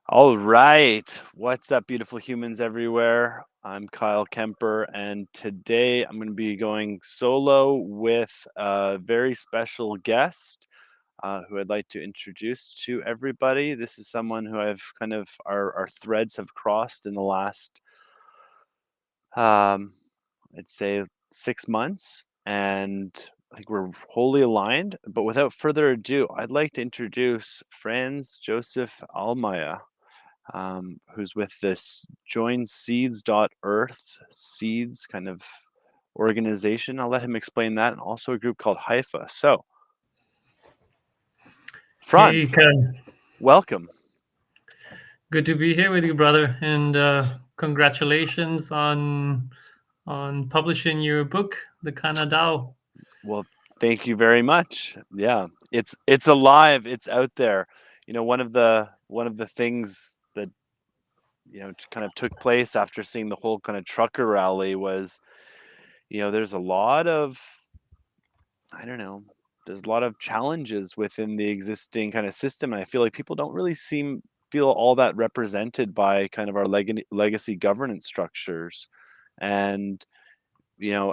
All right. What's up, beautiful humans everywhere? I'm Kyle Kemper, and today I'm going to be going solo with a very special guest who I'd like to introduce to everybody. This is someone who I've our threads have crossed in the last, I'd say, 6 months, and I think we're wholly aligned. But without further ado, I'd like to introduce Franz Josef Allmayer, who's with this JoinSeeds.earth seeds kind of organization. I'll let him explain that, and also a group called Haifa. So, Hey, Franz, Ken. welcome. Good to be here with you, brother, and congratulations on publishing your book, The Kana DAO. Well, thank you very much. Yeah, it's alive. It's out there. One of the things that kind of took place after seeing the whole kind of trucker rally was, there's a lot of, I don't know, there's a lot of challenges within the existing kind of system, and I feel like people don't really feel all that represented by kind of our legacy governance structures. And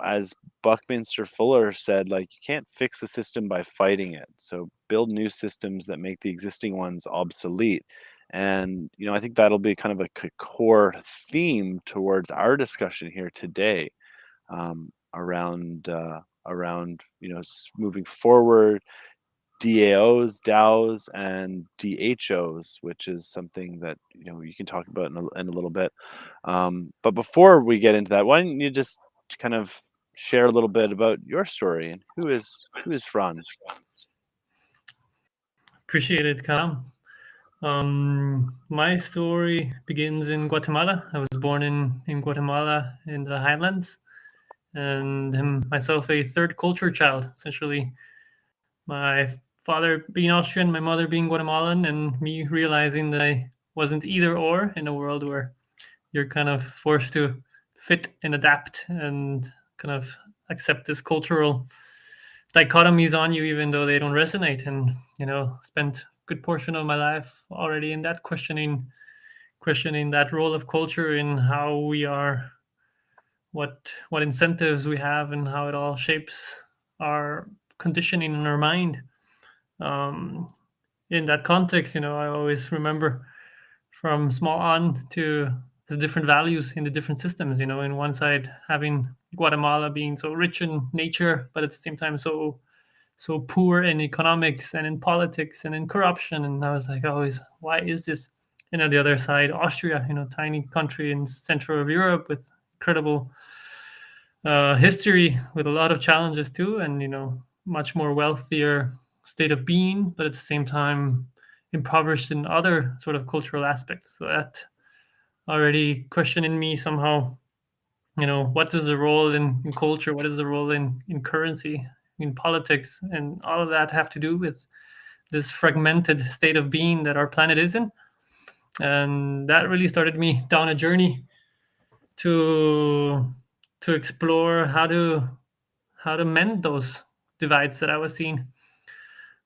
as Buckminster Fuller said, like, you can't fix the system by fighting it. So build new systems that make the existing ones obsolete. And I think that'll be kind of a core theme towards our discussion here today, around moving forward, DAOs, DAOs, and DHOs, which is something that you can talk about in a little bit. But before we get into that, why don't you just kind of share a little bit about your story and who is Franz? Appreciate it, Cam. My story begins in Guatemala. I was born in Guatemala in the highlands, and am myself a third culture child. Essentially, my father being Austrian, my mother being Guatemalan, and me realizing that I wasn't either or in a world where you're kind of forced to fit and adapt and kind of accept this cultural dichotomies on you even though they don't resonate. And spent a good portion of my life already in that questioning that role of culture in how we are, what incentives we have, and how it all shapes our conditioning in our mind. um, in that context, I always remember from small on to the different values in the different systems. In one side, having Guatemala being so rich in nature, but at the same time so poor in economics and in politics and in corruption. And I was like, always, why is this? And on the other side, Austria, tiny country in central of Europe with incredible history, with a lot of challenges too, and much more wealthier state of being, but at the same time impoverished in other sort of cultural aspects. So that already questioning me somehow. What is the role in culture? What is the role in currency, in politics, and all of that have to do with this fragmented state of being that our planet is in. And that really started me down a journey to explore how to mend those divides that I was seeing.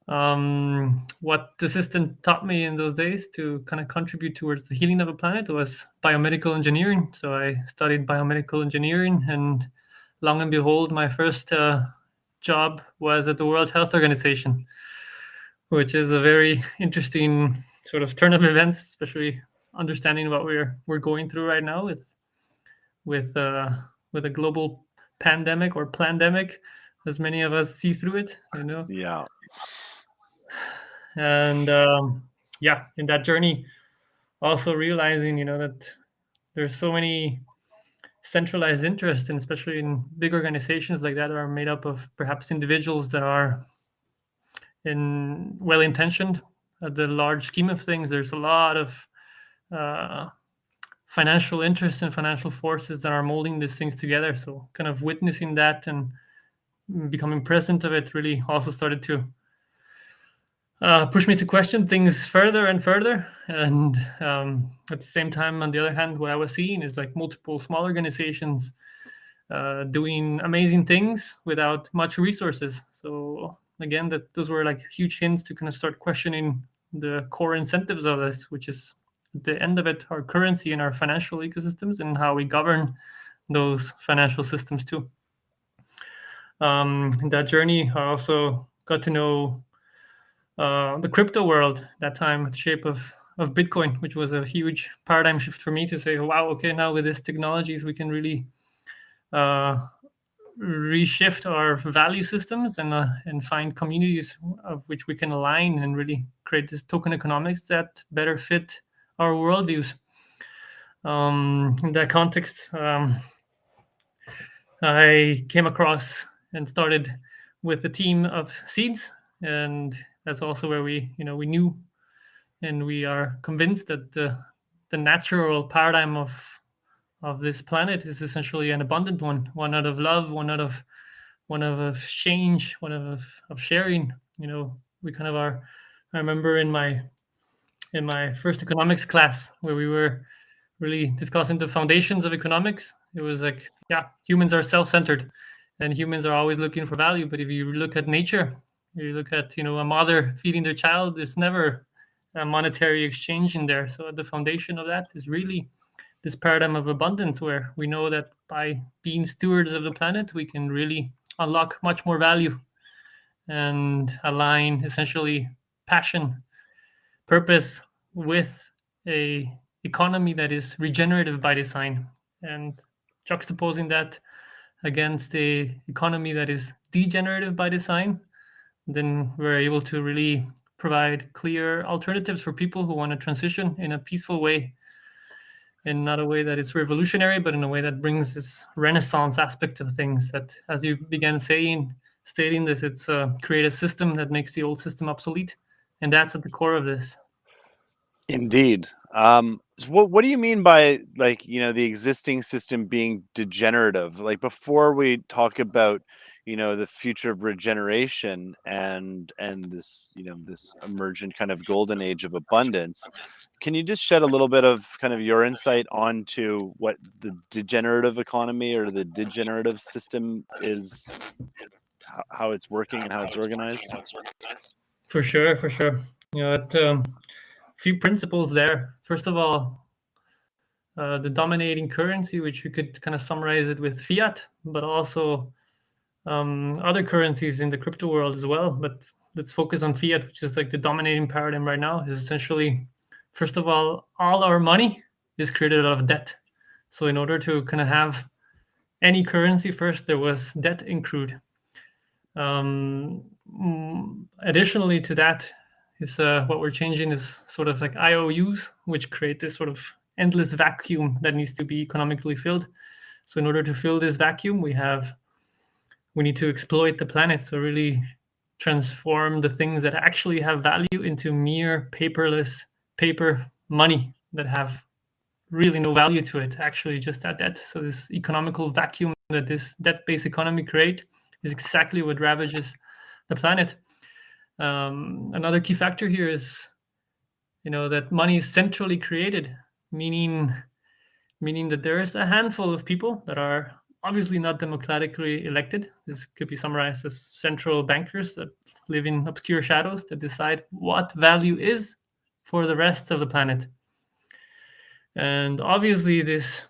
What the system taught me in those days to kind of contribute towards the healing of a planet was biomedical engineering. So I studied biomedical engineering, and long and behold, my first job was at the World Health Organization, which is a very interesting sort of turn of events, especially understanding what we're going through right now with uh, with a global pandemic or plandemic, as many of us see through it. Yeah. And yeah, in that journey, also realizing that there's so many centralized interests, and especially in big organizations like that are made up of perhaps individuals that are in well intentioned. At the large scheme of things, there's a lot of uh, financial interests and financial forces that are molding these things together. So kind of witnessing that and becoming present of it really also started to push me to question things further and further. And at the same time, on the other hand, what I was seeing is like multiple small organizations doing amazing things without much resources. So again, that those were like huge hints to kind of start questioning the core incentives of this, which is the end of it, our currency and our financial ecosystems and how we govern those financial systems too. In that journey, I also got to know the crypto world that time, the shape of Bitcoin, which was a huge paradigm shift for me to say, wow, okay, now with these technologies, we can really reshift our value systems and find communities of which we can align and really create this token economics that better fit our worldviews. In that context, I came across and started with a team of seeds, and that's also where we knew and we are convinced that the natural paradigm of this planet is essentially an abundant one out of love, one out of exchange, one of sharing. We kind of are. I remember in my first economics class where we were really discussing the foundations of economics. It was like, yeah, humans are self-centered and humans are always looking for value. But if you look at nature, you look at, a mother feeding their child, there's never a monetary exchange in there. So at the foundation of that is really this paradigm of abundance, where we know that by being stewards of the planet, we can really unlock much more value and align essentially passion, purpose with a economy that is regenerative by design, and juxtaposing that against a economy that is degenerative by design, then we're able to really provide clear alternatives for people who want to transition in a peaceful way, in not a way that is revolutionary, but in a way that brings this renaissance aspect of things, that, as you began stating this, it's create a system that makes the old system obsolete, and that's at the core of this. Indeed. So what do you mean by, like, the existing system being degenerative? Like, before we talk about, the future of regeneration and this, this emergent kind of golden age of abundance, can you just shed a little bit of kind of your insight onto what the degenerative economy or the degenerative system is, how it's working and how it's organized? For sure, for sure. Few principles there. First of all, the dominating currency, which you could kind of summarize it with fiat, but also other currencies in the crypto world as well. But let's focus on fiat, which is like the dominating paradigm right now. Is essentially, first of all our money is created out of debt. So in order to kind of have any currency, first there was debt accrued. Additionally to that is what we're changing is sort of like IOUs, which create this sort of endless vacuum that needs to be economically filled. So in order to fill this vacuum, we need to exploit the planet. So really transform the things that actually have value into mere paper money that have really no value to it, actually just that debt. So this economical vacuum that this debt-based economy create is exactly what ravages the planet. Another key factor here is, that money is centrally created, meaning that there is a handful of people that are obviously not democratically elected. This could be summarized as central bankers that live in obscure shadows that decide what value is for the rest of the planet. And obviously this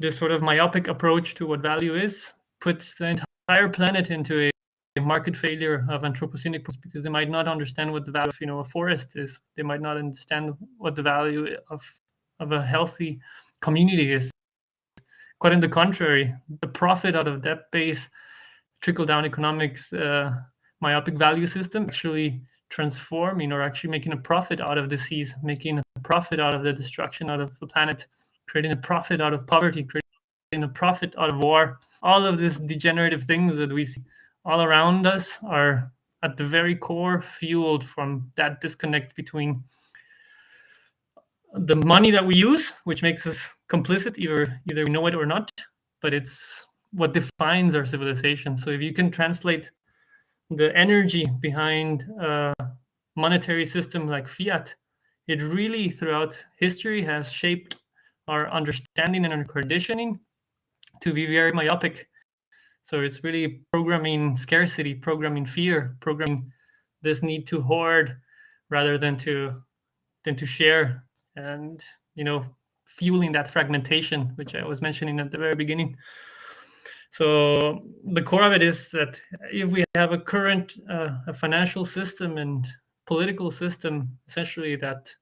sort of myopic approach to what value is puts the entire planet into a market failure of Anthropocenic, because they might not understand what the value of a forest is. They might not understand what the value of a healthy community is. Quite on the contrary, the profit out of debt-based trickle-down economics myopic value system actually transforming or actually making a profit out of disease, making a profit out of the destruction out of the planet, creating a profit out of poverty, creating a profit out of war. All of these degenerative things that we see all around us are at the very core fueled from that disconnect between the money that we use, which makes us complicit, either we know it or not, but it's what defines our civilization. So if you can translate the energy behind a monetary system like fiat, it really throughout history has shaped our understanding and our conditioning to be very myopic. So it's really programming scarcity, programming fear, programming this need to hoard rather than to share. And fueling that fragmentation, which I was mentioning at the very beginning. So the core of it is that if we have a current a financial system and political system, essentially that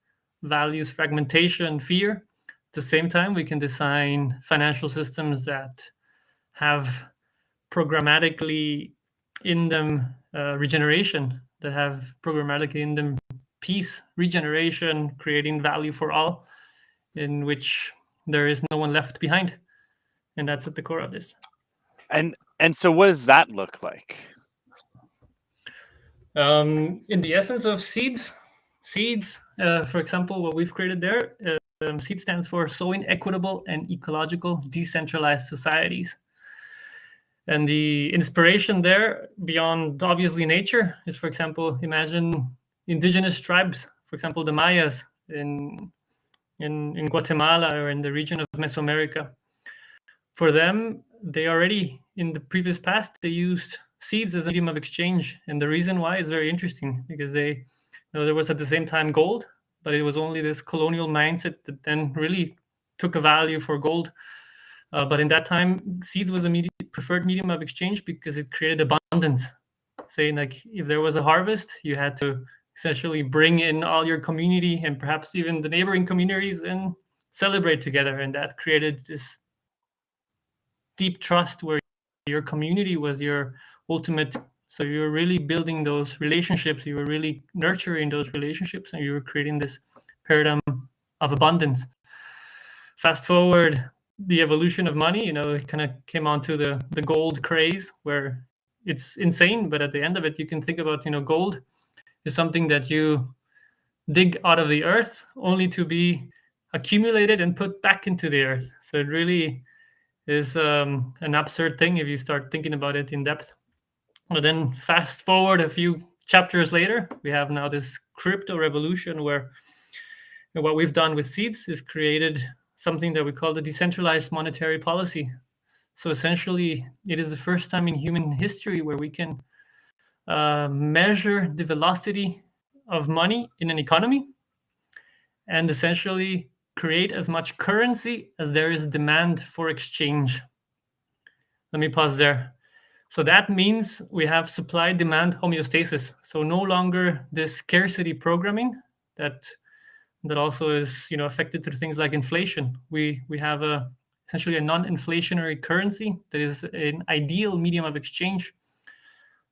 values fragmentation, fear, at the same time, we can design financial systems that have programmatically in them regeneration, that have programmatically in them peace, regeneration, creating value for all, in which there is no one left behind. And that's at the core of this. And so what does that look like? In the essence of seeds, for example, what we've created there, SEED stands for Sowing Equitable and Ecological Decentralized Societies. And the inspiration there, beyond obviously nature, is, for example, imagine indigenous tribes, for example, the Mayas in Guatemala or in the region of Mesoamerica. For them, they already, in the previous past, they used seeds as a medium of exchange. And the reason why is very interesting, because there was at the same time gold, but it was only this colonial mindset that then really took a value for gold. But in that time, seeds was a preferred medium of exchange because it created abundance. Saying like, if there was a harvest, you had to essentially bring in all your community and perhaps even the neighboring communities and celebrate together. And that created this deep trust where your community was your ultimate. So you were really building those relationships. You were really nurturing those relationships, and you were creating this paradigm of abundance. Fast forward the evolution of money, it kind of came onto the gold craze, where it's insane, but at the end of it, you can think about, gold is something that you dig out of the earth only to be accumulated and put back into the earth. So it really is an absurd thing if you start thinking about it in depth. But then fast forward a few chapters later, we have now this crypto revolution where what we've done with seeds is created something that we call the decentralized monetary policy. So essentially, it is the first time in human history where we can measure the velocity of money in an economy and essentially create as much currency as there is demand for exchange. Let me pause there. So that means we have supply-demand homeostasis. So no longer this scarcity programming that also is affected through things like inflation. We have essentially a non-inflationary currency that is an ideal medium of exchange.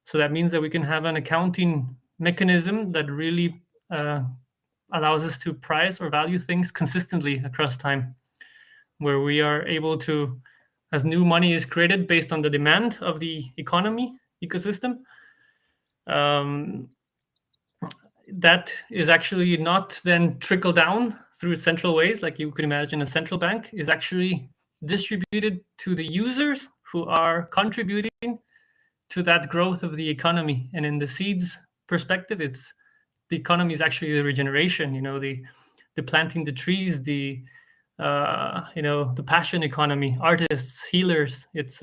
So that means that we can have an accounting mechanism that really allows us to price or value things consistently across time, where we are able to, as new money is created based on the demand of the economy ecosystem, that is actually not then trickle down through central ways, like you could imagine a central bank, is actually distributed to the users who are contributing to that growth of the economy. And in the seeds perspective, it's the economy is actually the regeneration, the planting the trees, the passion economy, artists, healers. It's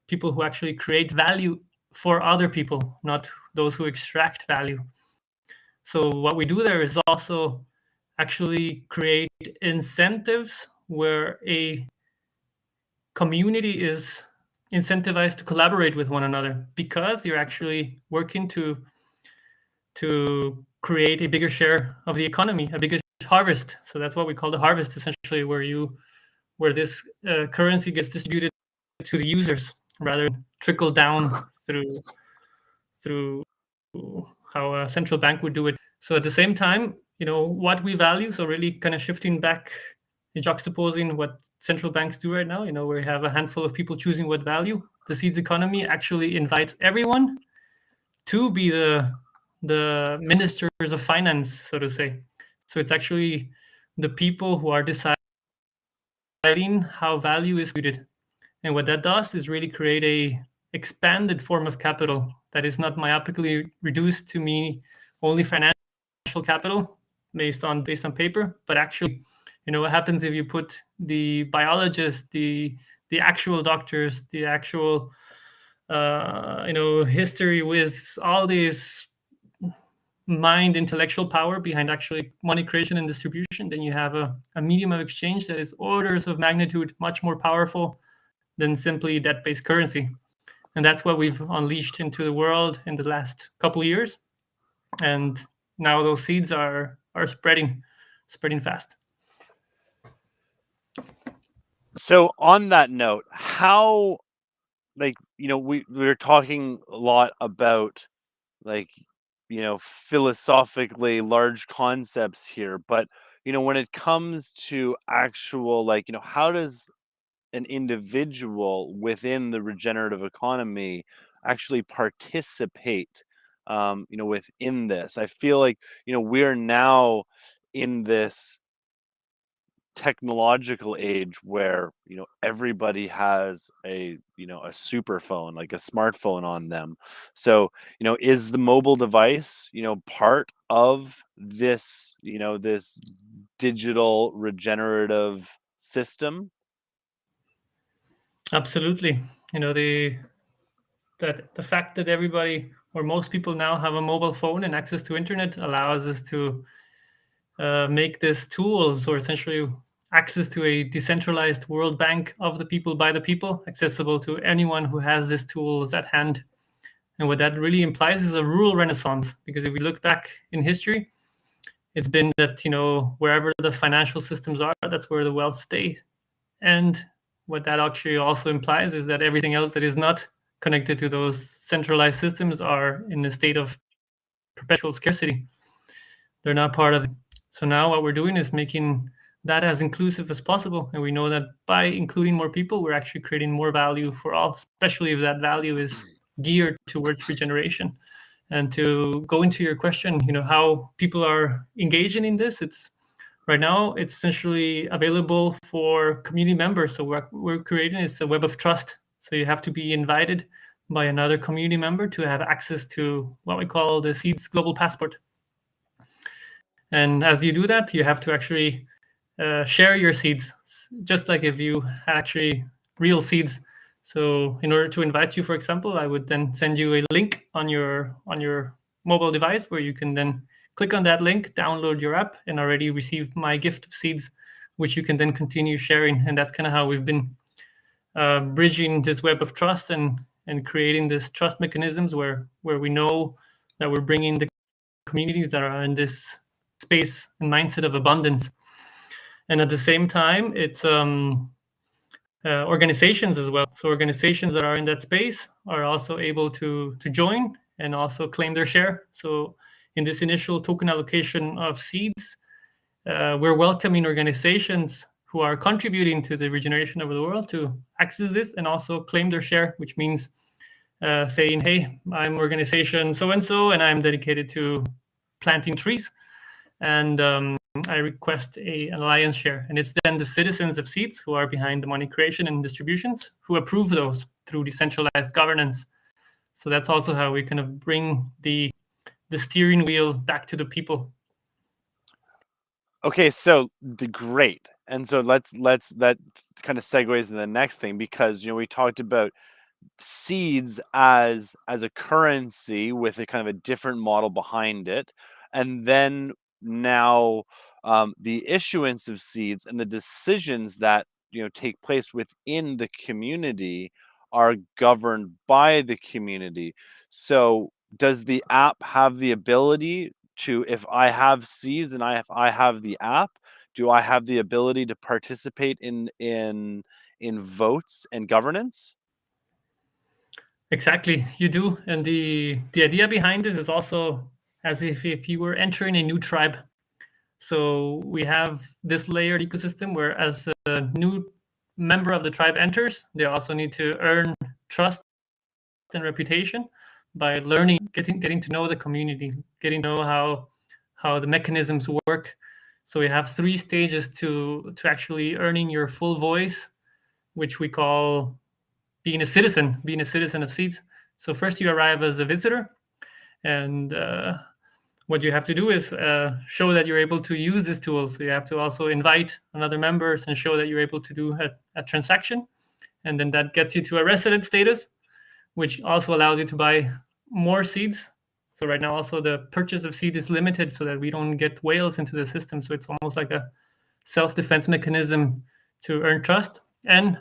people who actually create value for other people, not those who extract value. So what we do there is also actually create incentives where a community is incentivized to collaborate with one another, because you're actually working to create a bigger share of the economy, a bigger harvest. So that's what we call the harvest, essentially, where this currency gets distributed to the users rather than trickle down through how a central bank would do it. So at the same time, what we value, so really kind of shifting back and juxtaposing what central banks do right now, where we have a handful of people choosing what value. The seeds economy actually invites everyone to be the ministers of finance, so to say. So it's actually the people who are deciding how value is created. And what that does is really create a expanded form of capital that is not myopically reduced to mean only financial capital based on paper, but actually, what happens if you put the biologists, the actual doctors, the actual history with all these mind intellectual power behind actually money creation and distribution, then you have a medium of exchange that is orders of magnitude much more powerful than simply debt-based currency. And that's what we've unleashed into the world in the last couple of years. And now those seeds are spreading fast. So on that note, how, like, we're talking a lot about, like, philosophically large concepts here, but when it comes to actual, like, how does an individual within the regenerative economy actually participate within this? I feel like we're now in this technological age where everybody has a super phone, like a smartphone on them. So is the mobile device part of this this digital regenerative system? Absolutely. The fact that everybody or most people now have a mobile phone and access to internet allows us to make these tools, or essentially access to a decentralized world bank of the people by the people, accessible to anyone who has these tools at hand. And what that really implies is a rural renaissance, because if we look back in history, it's been that wherever the financial systems are, that's where the wealth stays. And what that actually also implies is that everything else that is not connected to those centralized systems are in a state of perpetual scarcity. They're not part of it. So now what we're doing is making that as inclusive as possible. And we know that by including more people, we're actually creating more value for all, especially if that value is geared towards regeneration. And to go into your question, how people are engaging in this, right now it's essentially available for community members. So what we're creating is a web of trust. So you have to be invited by another community member to have access to what we call the Seeds Global Passport. And as you do that, you have to actually share your seeds, just like if you actually real seeds. So in order to invite you, for example, I would then send you a link on your mobile device where you can then click on that link, download your app, and already receive my gift of seeds, which you can then continue sharing. And that's kind of how we've been bridging this web of trust and creating this trust mechanisms where we know that we're bringing the communities that are in this space and mindset of abundance. And at the same time, it's organizations as well. So organizations that are in that space are also able to join and also claim their share. So in this initial token allocation of seeds, we're welcoming organizations who are contributing to the regeneration of the world to access this and also claim their share, which means saying, hey, I'm organization so-and-so, and I'm dedicated to planting trees. And I request an alliance share. And it's then the citizens of Seeds who are behind the money creation and distributions who approve those through decentralized governance. So that's also how we kind of bring the steering wheel back to the people. Okay, so great. And so let's that kind of segues into the next thing, because we talked about seeds as a currency with a kind of a different model behind it, and then now the issuance of seeds and the decisions that take place within the community are governed by the community. So does the app have the ability to, if I have seeds and I have the app, do I have the ability to participate in votes and governance? Exactly, you do. And the idea behind this is also as if you were entering a new tribe. So we have this layered ecosystem where as a new member of the tribe enters, they also need to earn trust and reputation by learning, getting to know the community, getting to know how the mechanisms work. So we have 3 stages to actually earning your full voice, which we call being a citizen of Seeds. So first you arrive as a visitor, and what you have to do is show that you're able to use this tool. So you have to also invite another members and show that you're able to do a transaction, and then that gets you to a resident status, which also allows you to buy more seeds So right now also the purchase of seed is limited so that we don't get whales into the system. So it's almost like a self-defense mechanism to earn trust. And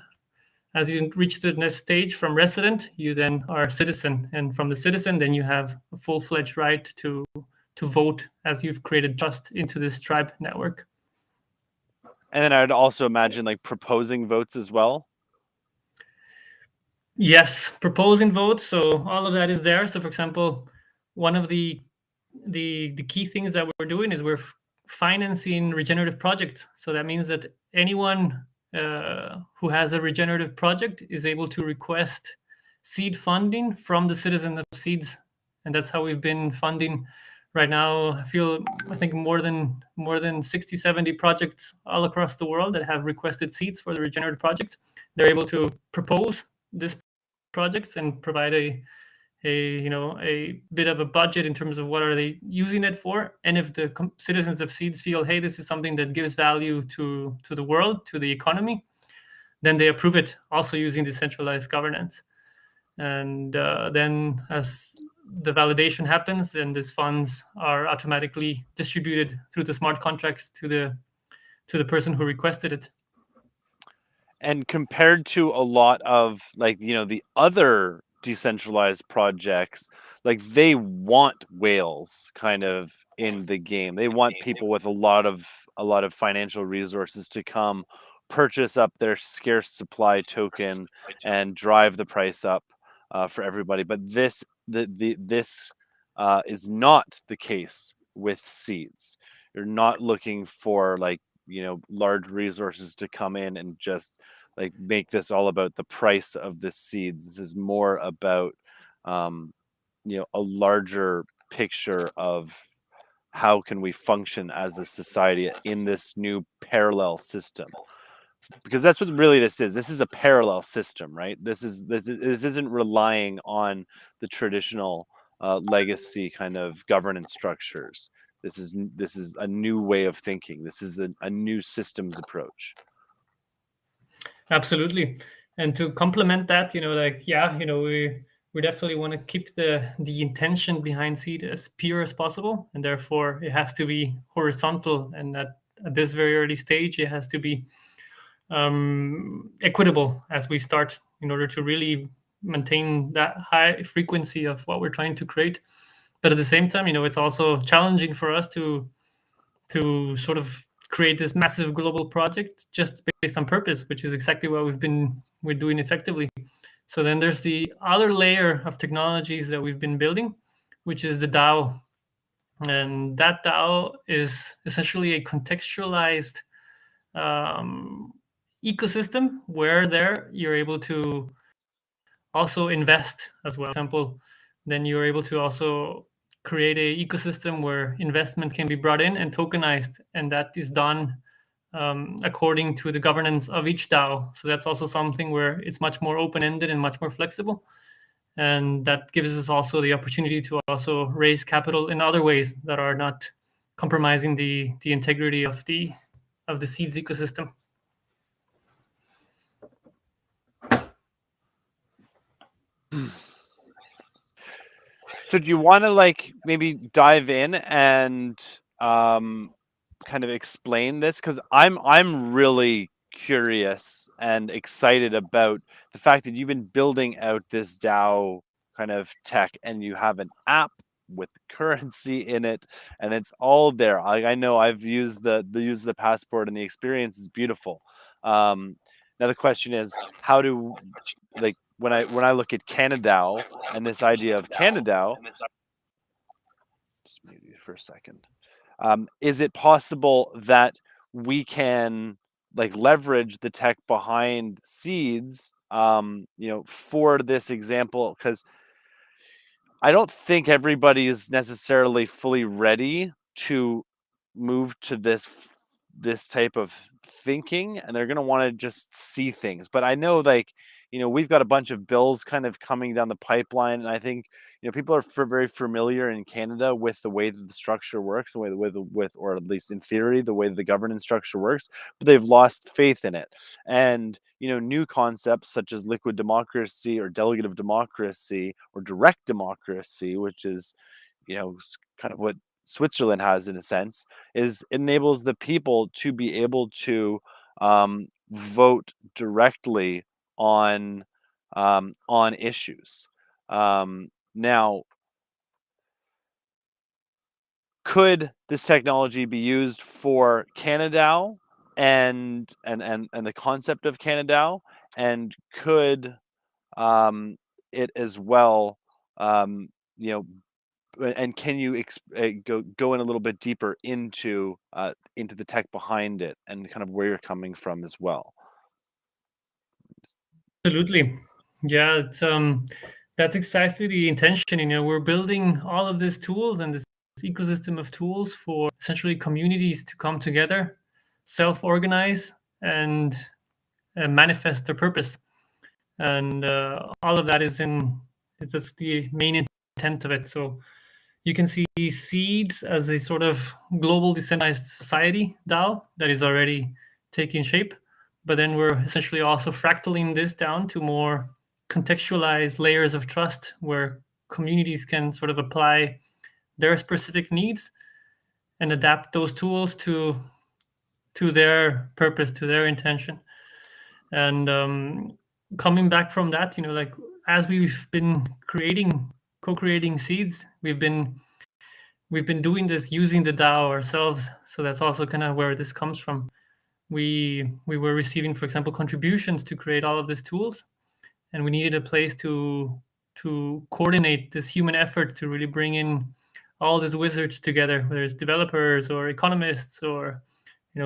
as you reach the next stage from resident, you then are a citizen. And from the citizen, then you have a full-fledged right to vote as you've created trust into this tribe network. And then I'd also imagine like proposing votes as well. Yes, proposing votes. So all of that is there. So for example, one of the key things that we're doing is we're financing regenerative projects. So that means that anyone who has a regenerative project is able to request seed funding from the citizens of seeds, and that's how we've been funding right now. I think more than 60, 70 projects all across the world that have requested seeds for the regenerative projects. They're able to propose this projects and provide a bit of a budget in terms of what are they using it for. And if the citizens of seeds feel, hey, this is something that gives value to the world, to the economy, then they approve it, also using decentralized governance. And then as the validation happens, then these funds are automatically distributed through the smart contracts to the person who requested it. And compared to a lot of like, the other decentralized projects, like they want whales kind of in the game. They want people with a lot of financial resources to come purchase up their scarce supply token and drive the price up for everybody. But this is not the case with seeds. You're not looking for like large resources to come in and just like make this all about the price of the seeds. This is more about a larger picture of how can we function as a society in this new parallel system, because that's what really this is. This is a parallel system, right? This isn't relying on the traditional legacy kind of governance structures. This is a new way of thinking. This is a new systems approach. Absolutely. And to complement that, we definitely want to keep the intention behind seed as pure as possible, and therefore it has to be horizontal. And at this very early stage, it has to be equitable as we start, in order to really maintain that high frequency of what we're trying to create. But at the same time, it's also challenging for us to sort of create this massive global project just based on purpose, which is exactly what we're doing effectively. So then there's the other layer of technologies that we've been building, which is the DAO. And that DAO is essentially a contextualized ecosystem where there you're able to also invest as well. For example, then you're able to also create a ecosystem where investment can be brought in and tokenized, and that is done according to the governance of each DAO. So that's also something where it's much more open-ended and much more flexible, and that gives us also the opportunity to also raise capital in other ways that are not compromising the integrity of the seeds ecosystem. So do you want to like maybe dive in and kind of explain this? Because I'm really curious and excited about the fact that you've been building out this DAO kind of tech, and you have an app with currency in it, and it's all there. I know I've used the passport, and the experience is beautiful. Now the question is, how do like when I look at Canada and this idea of Canada, just mute you for a second. Is it possible that we can like leverage the tech behind seeds, for this example? Because I don't think everybody is necessarily fully ready to move to this type of thinking, and they're going to want to just see things. But I know, like, we've got a bunch of bills kind of coming down the pipeline, and I think people are very familiar in Canada with the way that the structure works, the way with, or at least in theory, the way the governance structure works, but they've lost faith in it. And new concepts such as liquid democracy or delegative democracy or direct democracy, which is kind of what Switzerland has in a sense, is it enables the people to be able to vote directly on issues. Now, could this technology be used for Canada and the concept of Canada, and could it as well, um, you know, and can you go in a little bit deeper into the tech behind it and kind of where you're coming from as well? Absolutely. Yeah, that's exactly the intention. We're building all of these tools and this ecosystem of tools for essentially communities to come together, self-organize, and manifest their purpose. And all of that that's the main intent of it. So you can see Seeds as a sort of global decentralized society DAO that is already taking shape. But then we're essentially also fractaling this down to more contextualized layers of trust where communities can sort of apply their specific needs and adapt those tools to their purpose, to their intention. And coming back from that, like as we've been co-creating Seeds, we've been doing this using the DAO ourselves. So that's also kind of where this comes from. We were receiving, for example, contributions to create all of these tools, and we needed a place to coordinate this human effort to really bring in all these wizards together, whether it's developers or economists or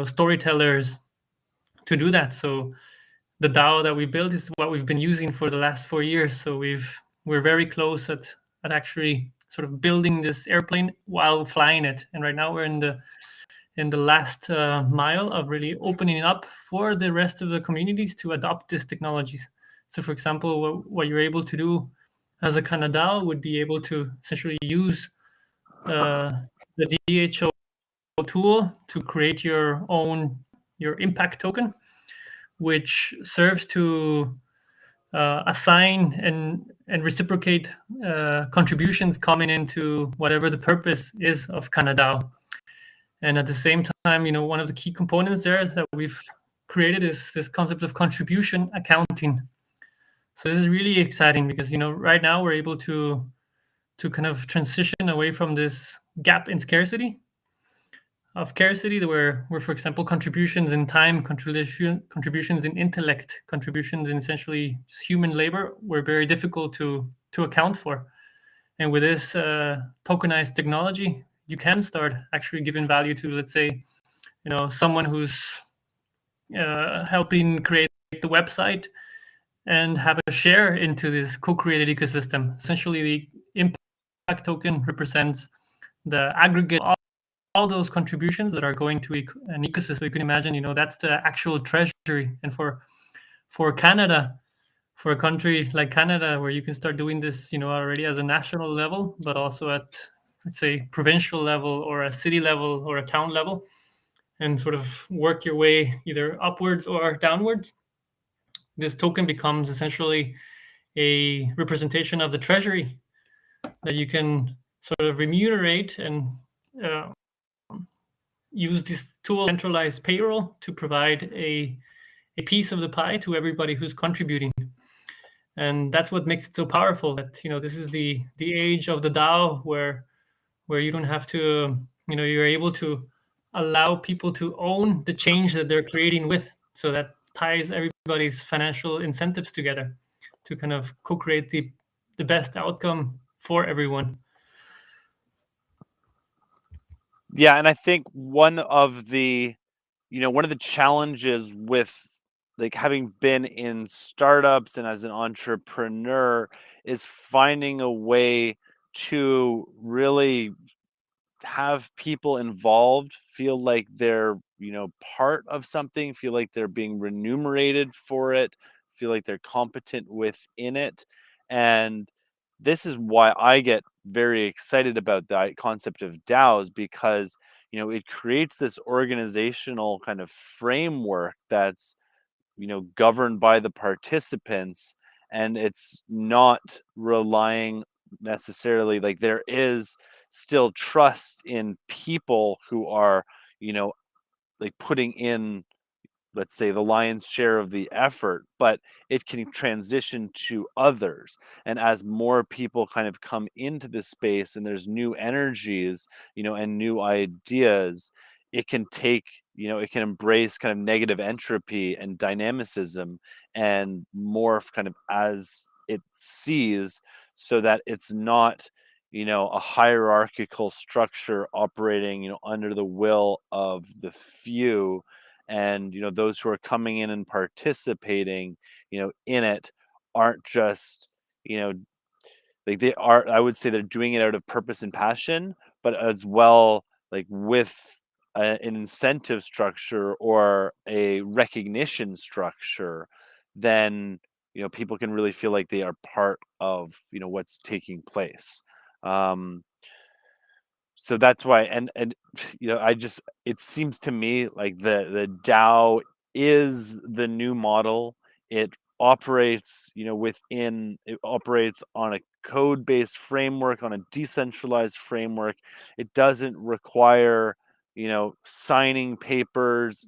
storytellers, to do that. So the DAO that we built is what we've been using for the last 4 years. So we're very close at actually sort of building this airplane while flying it. And right now we're in the last mile of really opening up for the rest of the communities to adopt these technologies. So, for example, what you're able to do as a kind of DAO would be able to essentially use the DHO tool to create your impact token, which serves to assign and reciprocate contributions coming into whatever the purpose is of Canada. And at the same time, one of the key components there that we've created is this concept of contribution accounting. So this is really exciting because right now we're able to kind of transition away from this gap in scarcity where for example contributions in time, contributions in intellect, contributions in essentially human labor were very difficult to account for. And with this tokenized technology, you can start actually giving value to, let's say, someone who's helping create the website and have a share into this co-created ecosystem. Essentially, the impact token represents the aggregate all those contributions that are going to an ecosystem. You can imagine, that's the actual treasury. And for Canada, for a country like Canada, where you can start doing this, already as a national level, but also at, let's say, provincial level or a city level or a town level, and sort of work your way either upwards or downwards. This token becomes essentially a representation of the treasury that you can sort of remunerate and use this tool, centralized payroll, to provide a piece of the pie to everybody who's contributing. And that's what makes it so powerful, that this is the age of the DAO where you don't have to, you're able to allow people to own the change that they're creating with. So that ties everybody's financial incentives together to kind of co-create the best outcome for everyone. Yeah, and I think one of the challenges with like having been in startups and as an entrepreneur is finding a way to really have people involved feel like they're part of something, feel like they're being remunerated for it, feel like they're competent within it. And this is why I get very excited about the concept of DAOs, because it creates this organizational kind of framework that's governed by the participants, and it's not relying necessarily, like, there is still trust in people who are, like putting in, let's say, the lion's share of the effort, but it can transition to others. And as more people kind of come into this space and there's new energies, and new ideas, it can take, it can embrace kind of negative entropy and dynamicism and morph kind of as it sees, so that it's not, a hierarchical structure operating, under the will of the few, and those who are coming in and participating in it aren't just, you know like, they are, I would say, they're doing it out of purpose and passion, but as well, like, with an incentive structure or a recognition structure, then people can really feel like they are part of what's taking place. um so that's why, and I just, it seems to me like the DAO is the new model. It operates, it operates on a code-based framework, on a decentralized framework. It doesn't require, signing papers,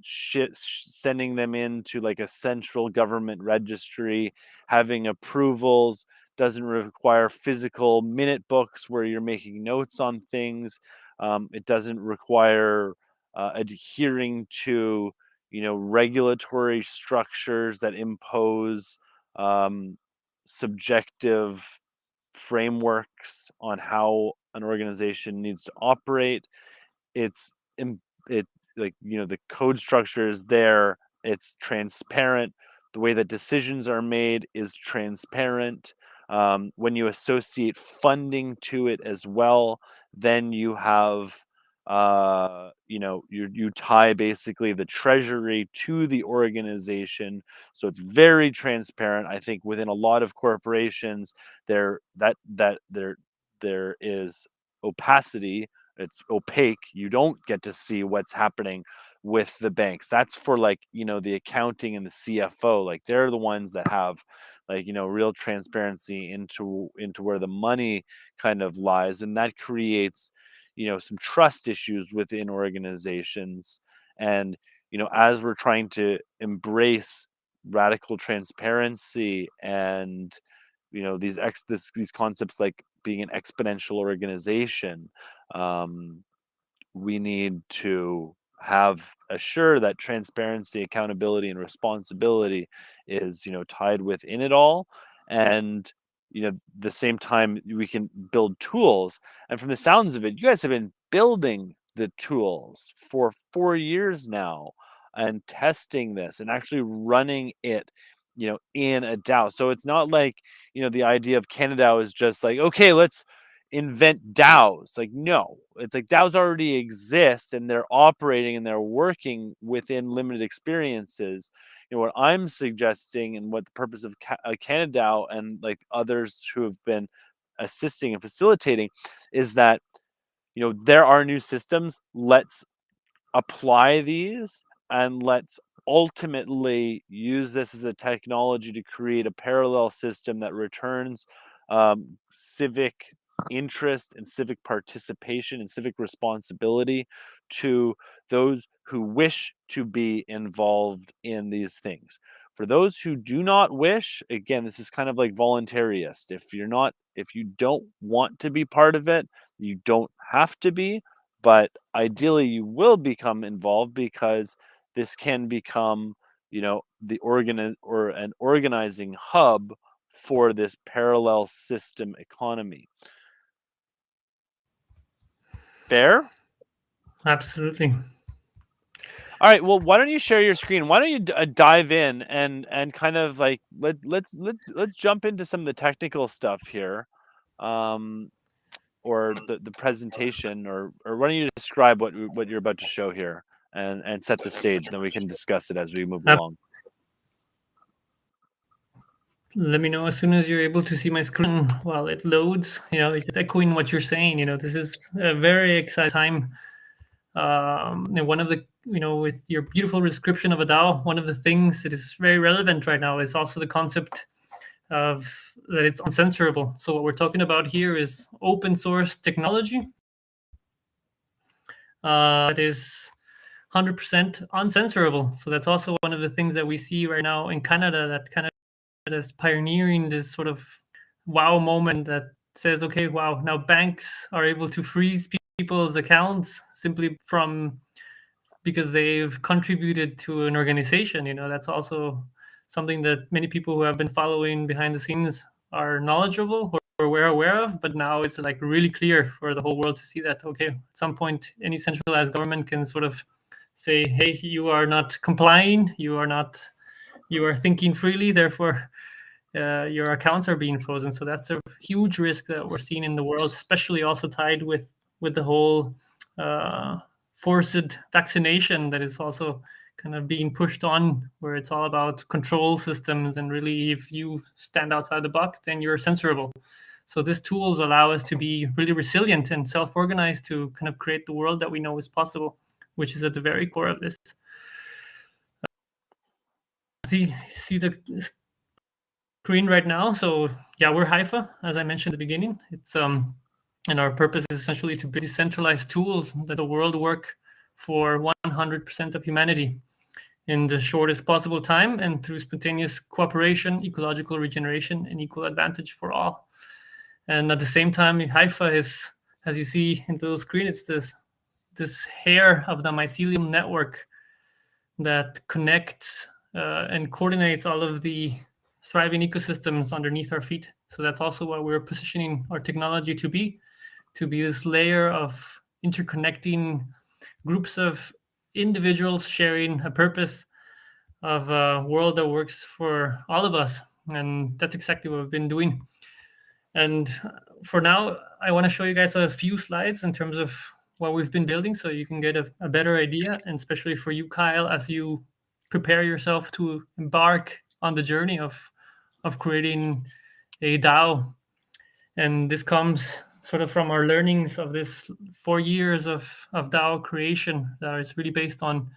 sending them into like a central government registry, having approvals. Doesn't require physical minute books where you're making notes on things. It doesn't require adhering to, regulatory structures that impose subjective frameworks on how an organization needs to operate. It's it, like, the code structure is there. It's transparent. The way that decisions are made is transparent. When you associate funding to it as well, then you have, you tie basically the treasury to the organization. So it's very transparent. I think within a lot of corporations, there is opacity. It's opaque. You don't get to see what's happening with the banks. That's for, like, the accounting and the CFO. Like, they're the ones that have, like, real transparency into where the money kind of lies, and that creates, some trust issues within organizations. And as we're trying to embrace radical transparency and these concepts like being an exponential organization, um, we need to have assure that transparency, accountability, and responsibility is tied within it all. And the same time, we can build tools. And from the sounds of it, you guys have been building the tools for 4 years now and testing this and actually running it in a DAO. So it's not like the idea of Canada is just like, okay, let's invent DAOs. Like, no, it's like DAOs already exist and they're operating and they're working within limited experiences. What I'm suggesting and what the purpose of Canada and like others who have been assisting and facilitating is that there are new systems. Let's apply these, and let's ultimately use this as a technology to create a parallel system that returns civic interest and civic participation and civic responsibility to those who wish to be involved in these things. For those who do not wish, again, this is kind of like voluntarist. If you don't want to be part of it, you don't have to be, but ideally you will become involved, because this can become the an organizing hub for this parallel system economy. Fair? Absolutely. All right, well, why don't you share your screen? Why don't you dive in and kind of like let's jump into some of the technical stuff here, or the presentation, or why don't you describe what you're about to show here and set the stage, then we can discuss it as we move along. Let me know as soon as you're able to see my screen while it loads. It's echoing what you're saying. This is a very exciting time. And one of the, with your beautiful description of a DAO, one of the things that is very relevant right now is also the concept of that it's uncensorable. So what we're talking about here is open source technology that is 100% uncensorable. So that's also one of the things that we see right now in Canada, that Canada is pioneering this sort of wow moment that says, okay, wow, now banks are able to freeze people's accounts simply because they've contributed to an organization. That's also something that many people who have been following behind the scenes are knowledgeable or were aware of, but now it's like really clear for the whole world to see that, okay, at some point any centralized government can sort of say, hey, you are not complying, you are thinking freely, therefore your accounts are being frozen. So that's a huge risk that we're seeing in the world, especially also tied with the whole forced vaccination that is also kind of being pushed on, where it's all about control systems, and really if you stand outside the box, then you're censorable. So these tools allow us to be really resilient and self-organized to kind of create the world that we know is possible, which is at the very core of this. See the screen right now. So yeah, we're Haifa, as I mentioned at the beginning. It's and our purpose is essentially to build decentralized tools that the world work for 100% of humanity in the shortest possible time and through spontaneous cooperation, ecological regeneration, and equal advantage for all. And at the same time, Haifa is, as you see in the little screen, it's this hair of the mycelium network that connects and coordinates all of the thriving ecosystems underneath our feet. So that's also what we're positioning our technology to be this layer of interconnecting groups of individuals sharing a purpose of a world that works for all of us. And that's exactly what we've been doing. And for now, I want to show you guys a few slides in terms of what we've been building, so you can get a better idea, and especially for you, Kyle, as you prepare yourself to embark on the journey of creating a DAO. And this comes sort of from our learnings of this 4 years of DAO creation that is really based on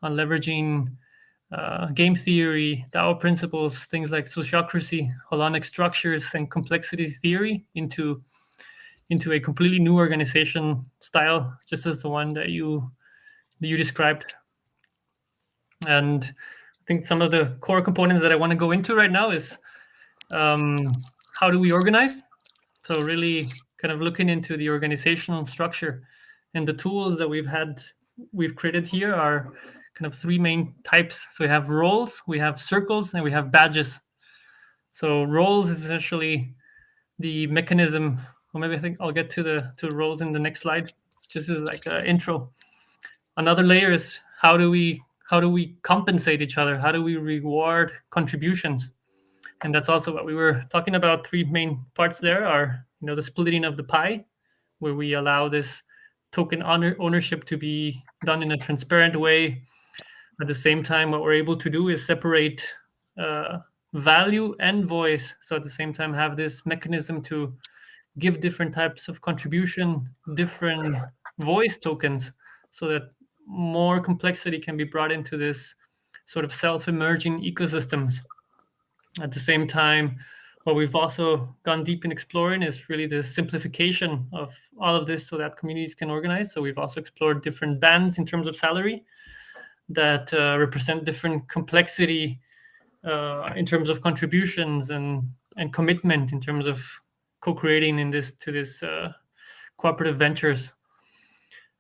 leveraging game theory, DAO principles, things like sociocracy, holonic structures, and complexity theory into a completely new organization style, just as the one that you described. And I think some of the core components that I want to go into right now is how do we organize? So really kind of looking into the organizational structure, and the tools that we've created here are kind of three main types. So we have roles, we have circles, and we have badges. So roles is essentially the mechanism, or maybe I think I'll get to roles in the next slide. Just as like an intro. Another layer is how do we compensate each other? How do we reward contributions? And that's also what we were talking about. Three main parts there are, the splitting of the pie, where we allow this token ownership to be done in a transparent way. At the same time, what we're able to do is separate value and voice. So at the same time, have this mechanism to give different types of contribution, different voice tokens, so that more complexity can be brought into this sort of self-emerging ecosystems. At the same time, what we've also gone deep in exploring is really the simplification of all of this so that communities can organize. So we've also explored different bands in terms of salary that represent different complexity in terms of contributions and commitment in terms of co-creating in this cooperative ventures.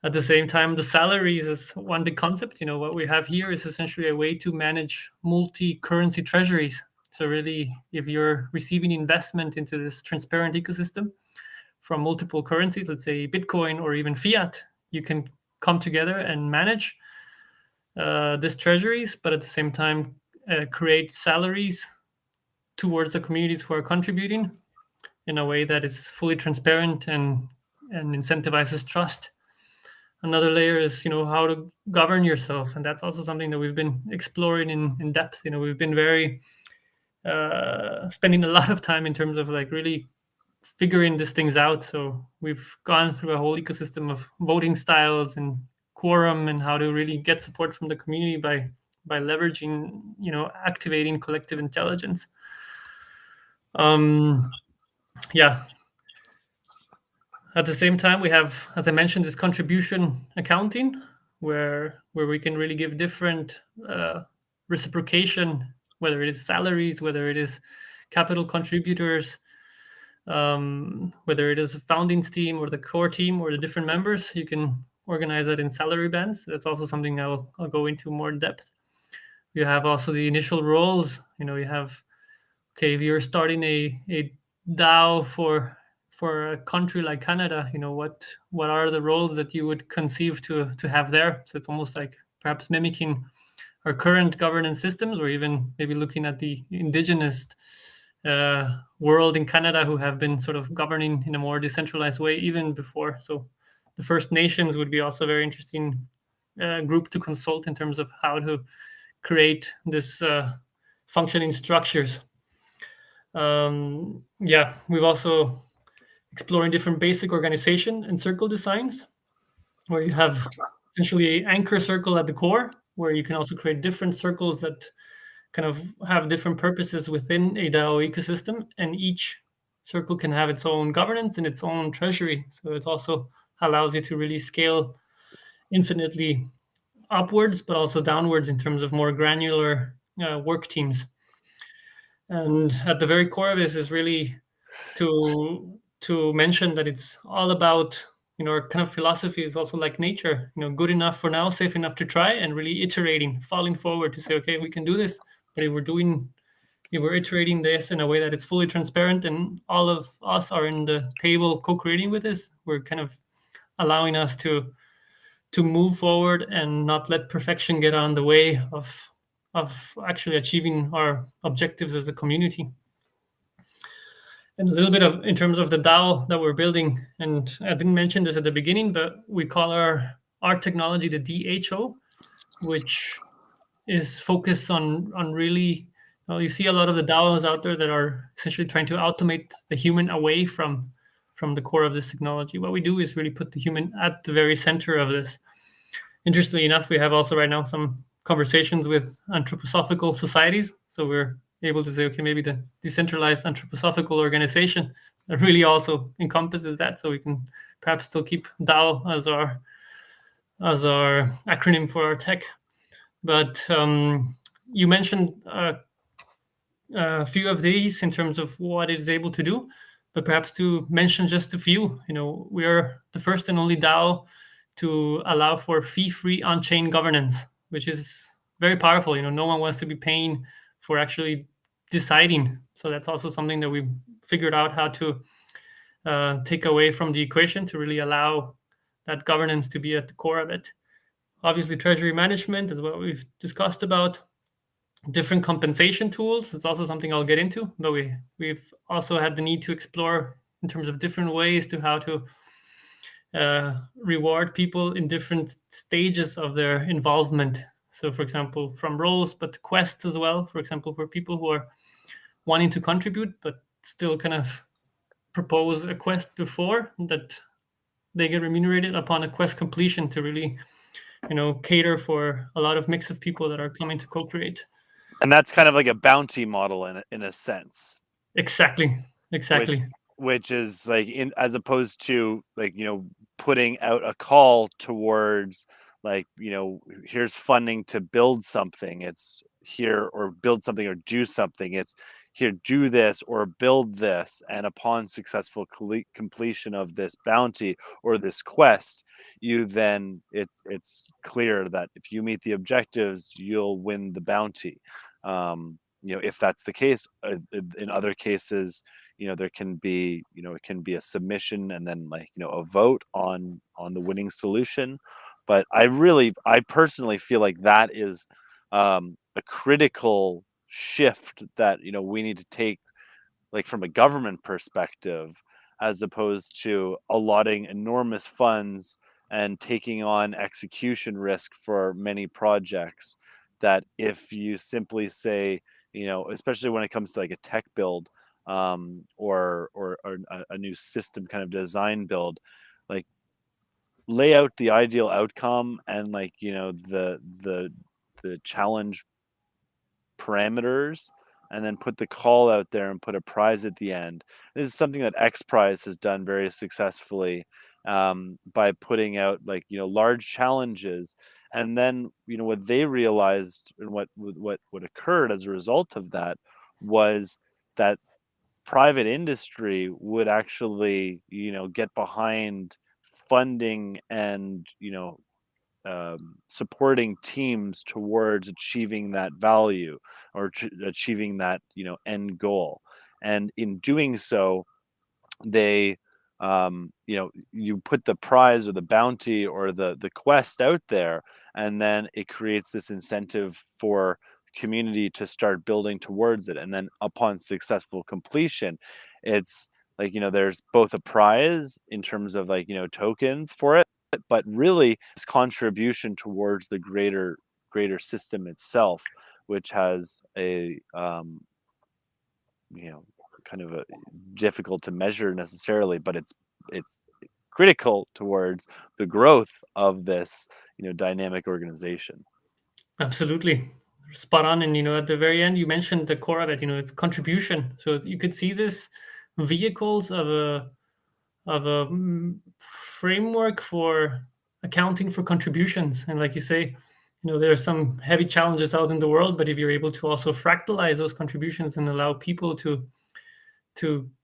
At the same time, the salaries is one big concept. What we have here is essentially a way to manage multi-currency treasuries. So really, if you're receiving investment into this transparent ecosystem from multiple currencies, let's say Bitcoin or even fiat, you can come together and manage these treasuries, but at the same time create salaries towards the communities who are contributing in a way that is fully transparent and incentivizes trust. Another layer is, how to govern yourself, and that's also something that we've been exploring in depth. We've been very spending a lot of time in terms of like really figuring these things out. So we've gone through a whole ecosystem of voting styles and quorum, and how to really get support from the community by leveraging, activating collective intelligence. At the same time, we have, as I mentioned, this contribution accounting, where we can really give different reciprocation, whether it is salaries, whether it is capital contributors, whether it is a founding team or the core team or the different members. You can organize that in salary bands. That's also something I'll go into more in depth. You have also the initial roles. You have, okay, if you're starting a DAO for a country like Canada, what are the roles that you would conceive to have there? So it's almost like perhaps mimicking our current governance systems, or even maybe looking at the indigenous world in Canada, who have been sort of governing in a more decentralized way even before. So the First Nations would be also a very interesting group to consult in terms of how to create this functioning structures. We've also exploring different basic organization and circle designs, where you have essentially an anchor circle at the core, where you can also create different circles that kind of have different purposes within a DAO ecosystem, and each circle can have its own governance and its own treasury. So it also allows you to really scale infinitely upwards, but also downwards in terms of more granular work teams. And at the very core of this is really to mention that it's all about, our kind of philosophy is also like nature, good enough for now, safe enough to try, and really iterating, falling forward to say, okay, we can do this. But if we're iterating this in a way that it's fully transparent and all of us are in the table co-creating with this, we're kind of allowing us to move forward and not let perfection get on the way of actually achieving our objectives as a community. And a little bit of in terms of the DAO that we're building, and I didn't mention this at the beginning, but we call our technology the DHO, which is focused on really, you see a lot of the DAOs out there that are essentially trying to automate the human away from the core of this technology. What we do is really put the human at the very center of this. Interestingly enough, we have also right now some conversations with anthroposophical societies. So we're able to say, okay, maybe the decentralized anthroposophical organization that really also encompasses that. So we can perhaps still keep DAO as our acronym for our tech. But you mentioned a few of these in terms of what it is able to do, but perhaps to mention just a few. We are the first and only DAO to allow for fee-free on-chain governance, which is very powerful. No one wants to be paying for actually deciding. So that's also something that we've figured out how to take away from the equation to really allow that governance to be at the core of it. Obviously, treasury management is what we've discussed about. Different compensation tools. It's also something I'll get into, but we've also had the need to explore in terms of different ways to how to reward people in different stages of their involvement. So, for example, from roles, but quests as well. For example, for people who are wanting to contribute, but still kind of propose a quest before that, they get remunerated upon a quest completion to really, cater for a lot of mix of people that are coming to co-create. And that's kind of like a bounty model in a sense. Exactly. Which is like as opposed to like, putting out a call towards like, here's funding to build something. It's here, or build something or do something. It's here, do this or build this. And upon successful completion of this bounty or this quest, you then it's clear that if you meet the objectives, you'll win the bounty. If that's the case. In other cases, there can be, it can be a submission and then like, a vote on the winning solution. But I personally feel like that is a critical shift that, we need to take, like from a government perspective, as opposed to allotting enormous funds and taking on execution risk for many projects. That if you simply say, especially when it comes to like a tech build, or a new system kind of design build, like lay out the ideal outcome and like, the challenge parameters, and then put the call out there and put a prize at the end. This is something that X Prize has done very successfully, by putting out, like, large challenges. And then, what they realized, and what occurred as a result of that, was that private industry would actually, get behind funding and, supporting teams towards achieving that value, or achieving that, end goal. And in doing so, they, you put the prize or the bounty or the quest out there, and then it creates this incentive for community to start building towards it. And then upon successful completion, it's like, there's both a prize in terms of, like, tokens for it, but really this contribution towards the greater system itself, which has a, you know kind of a difficult to measure necessarily, but it's critical towards the growth of this, dynamic organization. Absolutely. Spot on. And, at the very end, you mentioned the core of it, it's contribution. So you could see this vehicles of a framework for accounting for contributions. And like you say, there are some heavy challenges out in the world, but if you're able to also fractalize those contributions and allow people to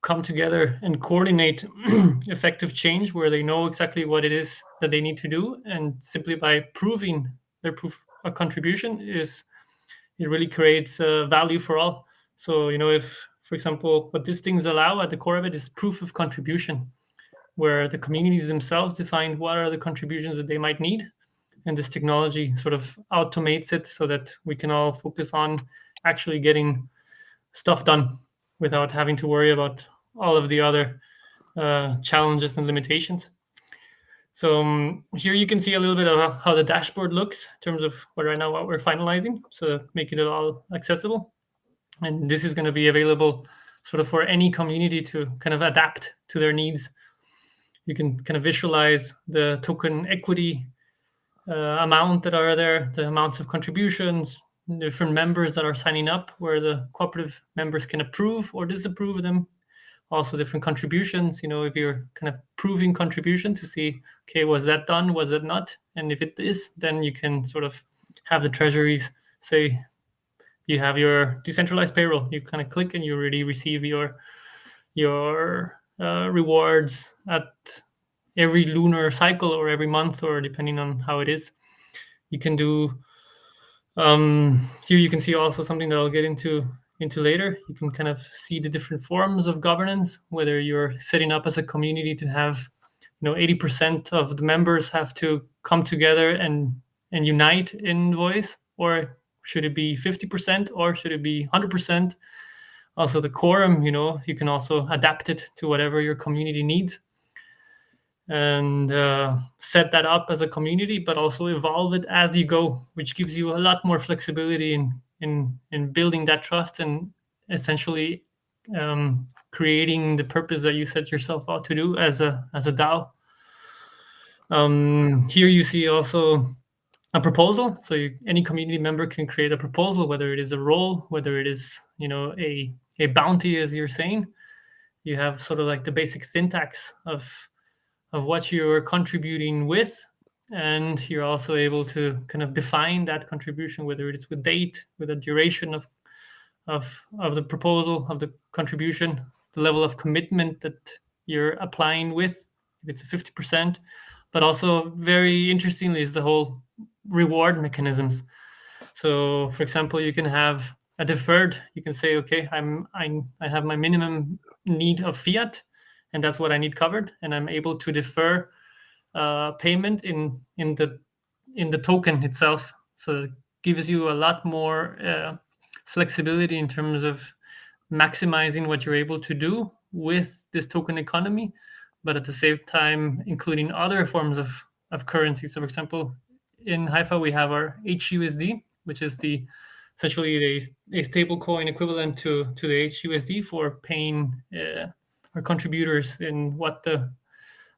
come together and coordinate effective change where they know exactly what it is that they need to do, and simply by proving their proof of contribution, it really creates value for all. So, if, for example, what these things allow at the core of it is proof of contribution, where the communities themselves define what are the contributions that they might need, and this technology sort of automates it so that we can all focus on actually getting stuff done without having to worry about all of the other challenges and limitations. So here you can see a little bit of how the dashboard looks in terms of what we're finalizing, so make it all accessible. And this is going to be available sort of for any community to kind of adapt to their needs. You can kind of visualize the token equity amount that are there, the amounts of contributions, different members that are signing up, where the cooperative members can approve or disapprove them. Also different contributions, if you're kind of proving contribution to see, okay, was that done, was it not? And if it is, then you can sort of have the treasuries say, you have your decentralized payroll, you kind of click and you already receive your rewards at every lunar cycle or every month, or depending on how it is. You can do here you can see also something that I'll get into later. You can kind of see the different forms of governance, whether you're setting up as a community to have 80% of the members have to come together and unite in voice, or should it be 50%, or should it be 100%? Also the quorum, you can also adapt it to whatever your community needs, and set that up as a community, but also evolve it as you go, which gives you a lot more flexibility in building that trust and essentially creating the purpose that you set yourself out to do as a DAO. Here you see also a proposal. So any community member can create a proposal, whether it is a role, whether it is a bounty, as you're saying. You have sort of like the basic syntax of what you're contributing with, and you're also able to kind of define that contribution, whether it is with date, with a duration of the proposal, of the contribution, the level of commitment that you're applying with, if it's a 50%, but also very interestingly is the whole reward mechanisms. So for example, you can have a deferred, you can say, okay, I have my minimum need of fiat, and that's what I need covered, and I'm able to defer payment in the token itself. So it gives you a lot more flexibility in terms of maximizing what you're able to do with this token economy, but at the same time including other forms of currency. So for example, in Haifa we have our HUSD, which is essentially a stable coin equivalent to the HUSD for paying our contributors in what the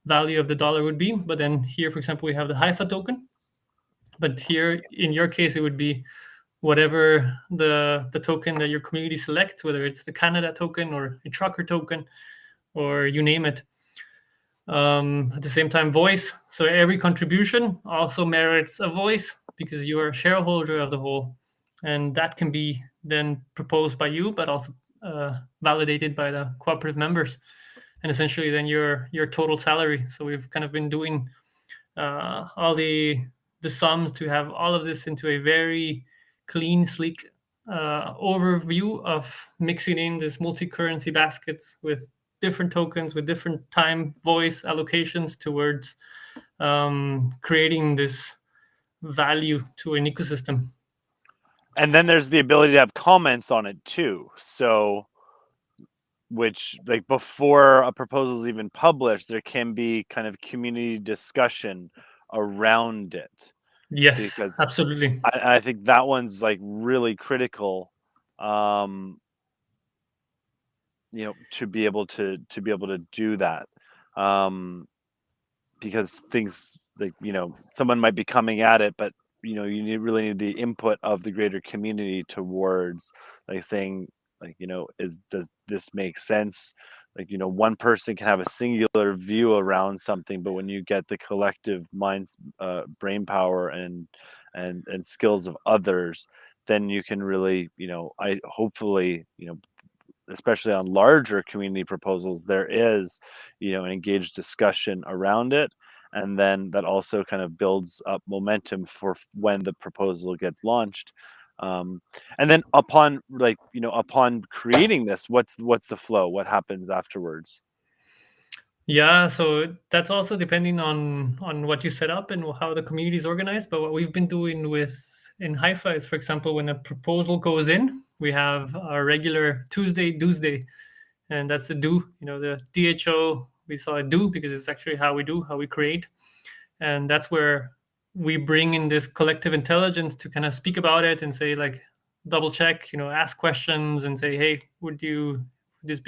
value of the dollar would be. But then here, for example, we have the Haifa token. But here, in your case, it would be whatever the token that your community selects, whether it's the Canada token or a trucker token or you name it. At the same time, voice. So every contribution also merits a voice because you are a shareholder of the whole. And that can be then proposed by you, but also validated by the cooperative members. And essentially then your total salary. So we've kind of been doing all the sums to have all of this into a very clean, sleek overview of mixing in this multi-currency baskets with different tokens, with different time voice allocations towards creating this value to an ecosystem. And then there's the ability to have comments on it too. So, which, like, before a proposal is even published, there can be kind of community discussion around it. Yes, Because absolutely. I think that one's like really critical, you know, to be able to do that, because things like, you know, someone might be coming at it, but you know, you really need the input of the greater community towards, like, saying, like, you know, does this make sense? Like, you know, one person can have a singular view around something, but when you get the collective minds, brain power and skills of others, then you can really, you know, hopefully, you know, especially on larger community proposals, there is, you know, an engaged discussion around it, and then that also kind of builds up momentum for when the proposal gets launched. And then upon, like, you know, upon creating this, what's the flow? What happens afterwards? Yeah, so that's also depending on what you set up and how the community is organized. But what we've been doing in Haifa is, for example, when a proposal goes in, we have our regular Tuesday, and that's the do. You know, the DHO, we saw a do because it's actually how we create, and that's where we bring in this collective intelligence to kind of speak about it and say, like, double check, you know, ask questions and say, hey, would this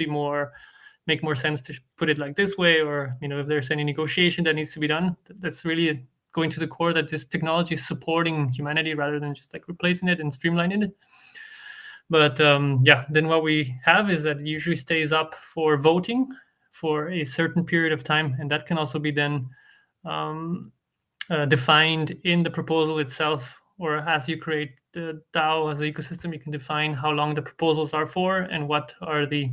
make more sense to put it like this way? Or, you know, if there's any negotiation that needs to be done, that's really going to the core that this technology is supporting humanity rather than just like replacing it and streamlining it. But yeah, then what we have is that it usually stays up for voting for a certain period of time, and that can also be then defined in the proposal itself, or as you create the DAO as an ecosystem, you can define how long the proposals are for and what are the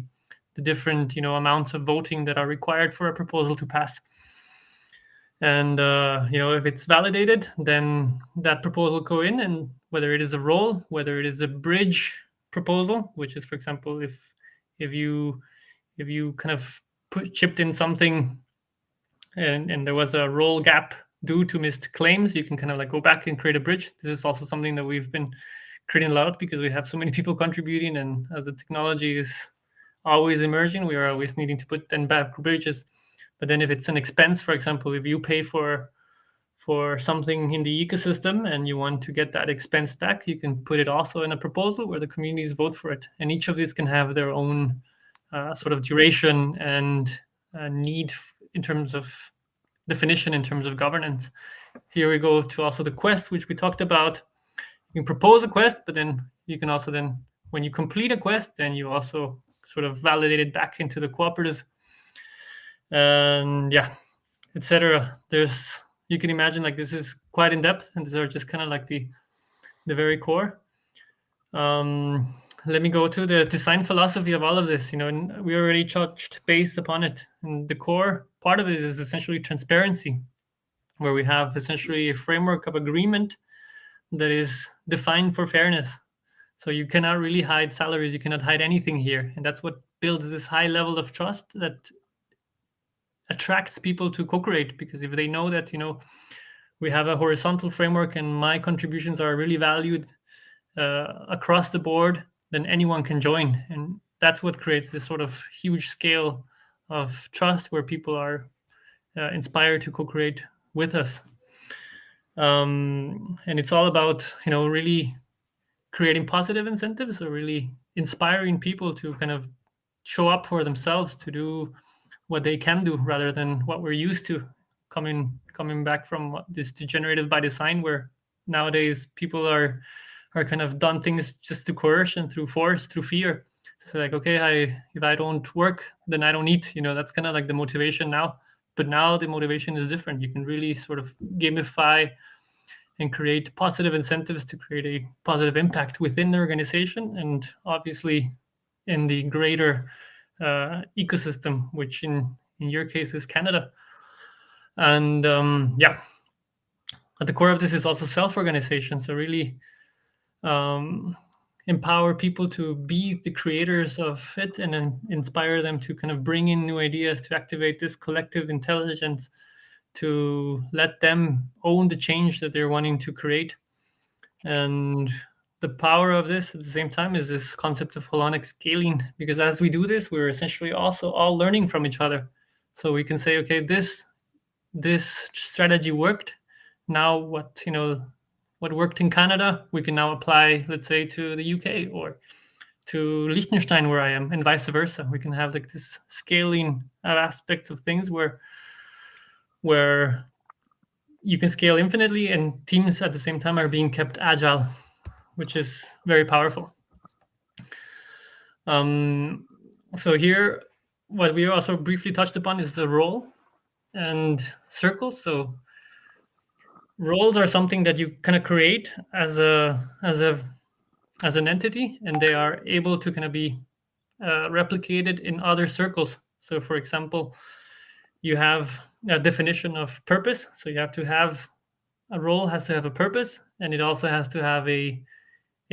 different, you know, amounts of voting that are required for a proposal to pass. And you know, if it's validated, then that proposal go in, and whether it is a roll, whether it is a bridge proposal, which is, for example, if you kind of chipped in something and there was a roll gap due to missed claims, you can kind of like go back and create a bridge. This is also something that we've been creating a lot because we have so many people contributing, and as the technology is always emerging, we are always needing to put then back bridges. But then if it's an expense, for example, if you pay for something in the ecosystem and you want to get that expense back, you can put it also in a proposal where the communities vote for it. And each of these can have their own sort of duration and need in terms of definition, in terms of governance. Here we go to also the quest, which we talked about. You can propose a quest, but then you can also then, when you complete a quest, then you also sort of validate it back into the cooperative. And yeah, etc. You can imagine, like, this is quite in depth, and these are just kind of like the very core. Let me go to the design philosophy of all of this. You know, and we already touched base upon it, and the core part of it is essentially transparency, where we have essentially a framework of agreement that is defined for fairness. So you cannot really hide salaries, you cannot hide anything here, and that's what builds this high level of trust that attracts people to co-create. Because if they know that, you know, we have a horizontal framework and my contributions are really valued across the board, then anyone can join, and that's what creates this sort of huge scale of trust where people are inspired to co-create with us. And it's all about, you know, really creating positive incentives, or really inspiring people to kind of show up for themselves, to do what they can do rather than what we're used to, coming back from this degenerative by design, where nowadays people are are kind of done things just through coercion, through force, through fear. So like, okay, if I don't work, then I don't eat. That's kind of like the motivation now. But now the motivation is different. You can really sort of gamify and create positive incentives to create a positive impact within the organization, and obviously in the greater ecosystem, which in your case is Canada. And at the core of this is also self-organization. So really empower people to be the creators of it, and then inspire them to kind of bring in new ideas, to activate this collective intelligence, to let them own the change that they're wanting to create. And the power of this at the same time is this concept of holonic scaling, because as we do this, we're essentially also all learning from each other. So we can say, okay, this strategy worked. Now what worked in Canada, we can now apply, let's say, to the UK or to Liechtenstein, where I am, and vice versa. We can have like this scaling aspects of things where you can scale infinitely, and teams at the same time are being kept agile, which is very powerful. So here, what we also briefly touched upon is the role and circles. So roles are something that you kind of create as an entity, and they are able to kind of be replicated in other circles. So for example, you have a definition of purpose. So you have to have a role, has to have a purpose, and it also has to have a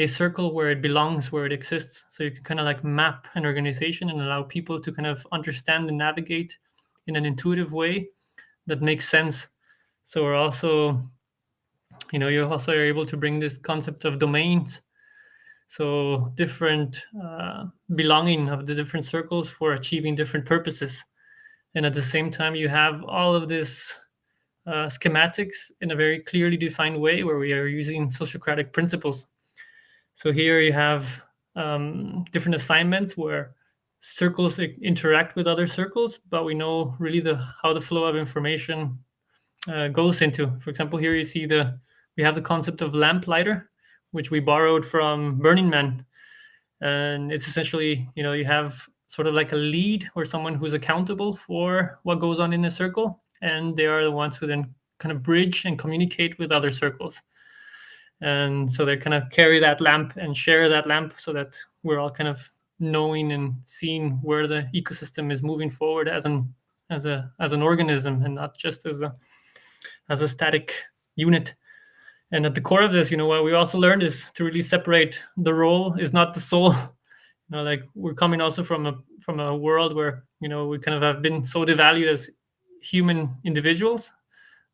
circle where it belongs, where it exists. So you can kind of like map an organization and allow people to kind of understand and navigate in an intuitive way that makes sense. So we're also, you also are able to bring this concept of domains. So different belonging of the different circles for achieving different purposes. And at the same time, you have all of this schematics in a very clearly defined way where we are using Sociocratic principles. So here you have different assignments where circles interact with other circles, but we know really how the flow of information goes into. For example, here you see we have the concept of lamplighter, which we borrowed from Burning Man. And it's essentially, you have sort of like a lead or someone who's accountable for what goes on in a circle. And they are the ones who then kind of bridge and communicate with other circles. And so they kind of carry that lamp and share that lamp so that we're all kind of knowing and seeing where the ecosystem is moving forward as an organism, and not just as a static unit. And at the core of this, what we also learned is to really separate the role is not the soul. Like we're coming also from a world where, we kind of have been so devalued as human individuals,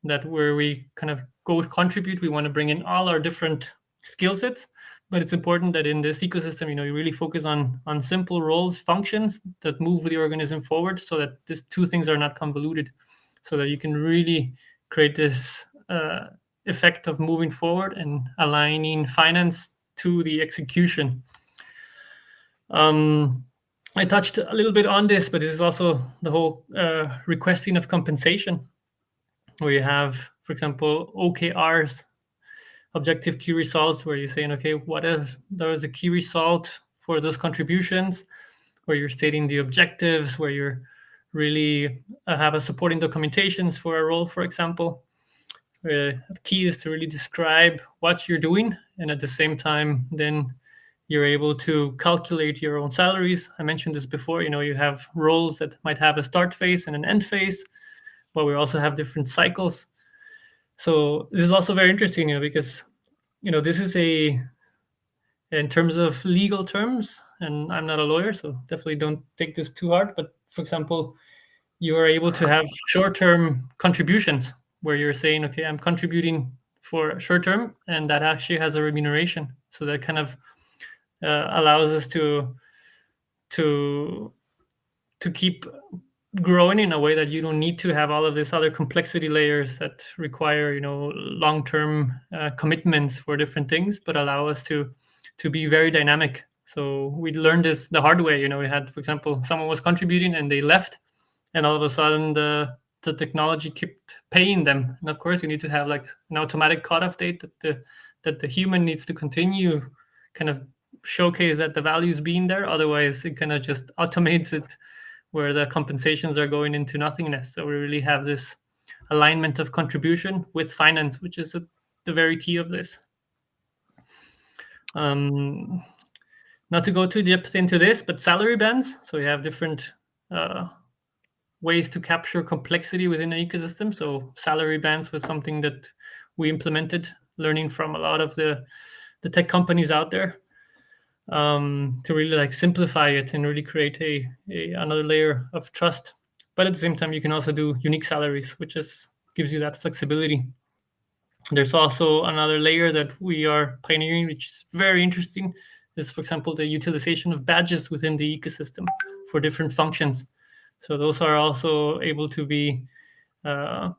that where we kind of go contribute, we want to bring in all our different skill sets. But it's important that in this ecosystem, you really focus on simple roles, functions that move the organism forward, so that these two things are not convoluted, so that you can really create this effect of moving forward and aligning finance to the execution. I touched a little bit on this, but this is also the whole requesting of compensation, where you have, for example, OKRs, objective key results, where you're saying, okay, what if there is a key result for those contributions, where you're stating the objectives, where you're really have a supporting documentations for a role, for example. The key is to really describe what you're doing, and at the same time, then you're able to calculate your own salaries. I mentioned this before, you have roles that might have a start phase and an end phase, but we also have different cycles. So this is also very interesting, because, this is in terms of legal terms, and I'm not a lawyer, so definitely don't take this too hard. But for example, you are able to have short-term contributions where you're saying, okay, I'm contributing for short-term, and that actually has a remuneration. So that kind of allows us to keep growing in a way that you don't need to have all of these other complexity layers that require, long-term commitments for different things, but allow us to be very dynamic. So we learned this the hard way. We had, for example, someone was contributing and they left, and all of a sudden the the technology kept paying them. And of course, you need to have like an automatic cutoff date that the human needs to continue kind of showcase that the value is being there. Otherwise, it kind of just automates it, where the compensations are going into nothingness. So we really have this alignment of contribution with finance, which is the very key of this. Not to go too deep into this, but salary bands. So we have different ways to capture complexity within an ecosystem. So salary bands was something that we implemented, learning from a lot of the tech companies out there, to really like simplify it and really create another layer of trust. But at the same time, you can also do unique salaries, which gives you that flexibility. There's also another layer that we are pioneering, which is very interesting, is, for example, the utilization of badges within the ecosystem for different functions. So those are also able to be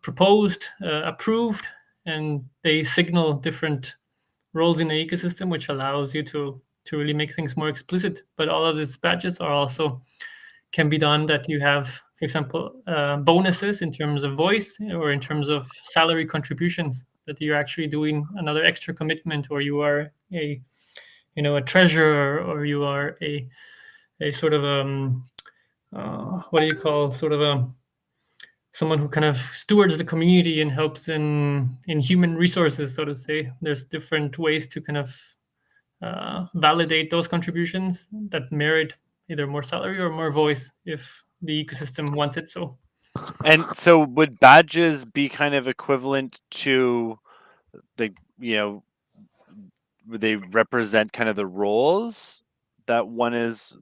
proposed, approved, and they signal different roles in the ecosystem, which allows you to really make things more explicit. But all of these badges are also can be done that you have, for example, bonuses in terms of voice or in terms of salary contributions, that you're actually doing another extra commitment, or you are a treasurer, or you are a sort of what do you call, sort of someone who kind of stewards the community and helps in human resources, so to say. There's different ways to kind of validate those contributions that merit either more salary or more voice if the ecosystem wants it so. And so would badges be kind of equivalent to the, would they represent kind of the roles that one is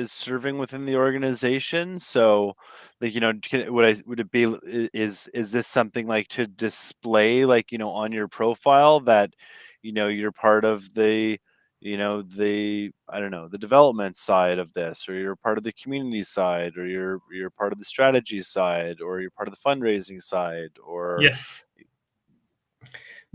serving within the organization? So, like, would it be, is this something like to display, like, on your profile that, you're part of the, I don't know, the development side of this, or you're part of the community side, or you're part of the strategy side, or you're part of the fundraising side, or Yes.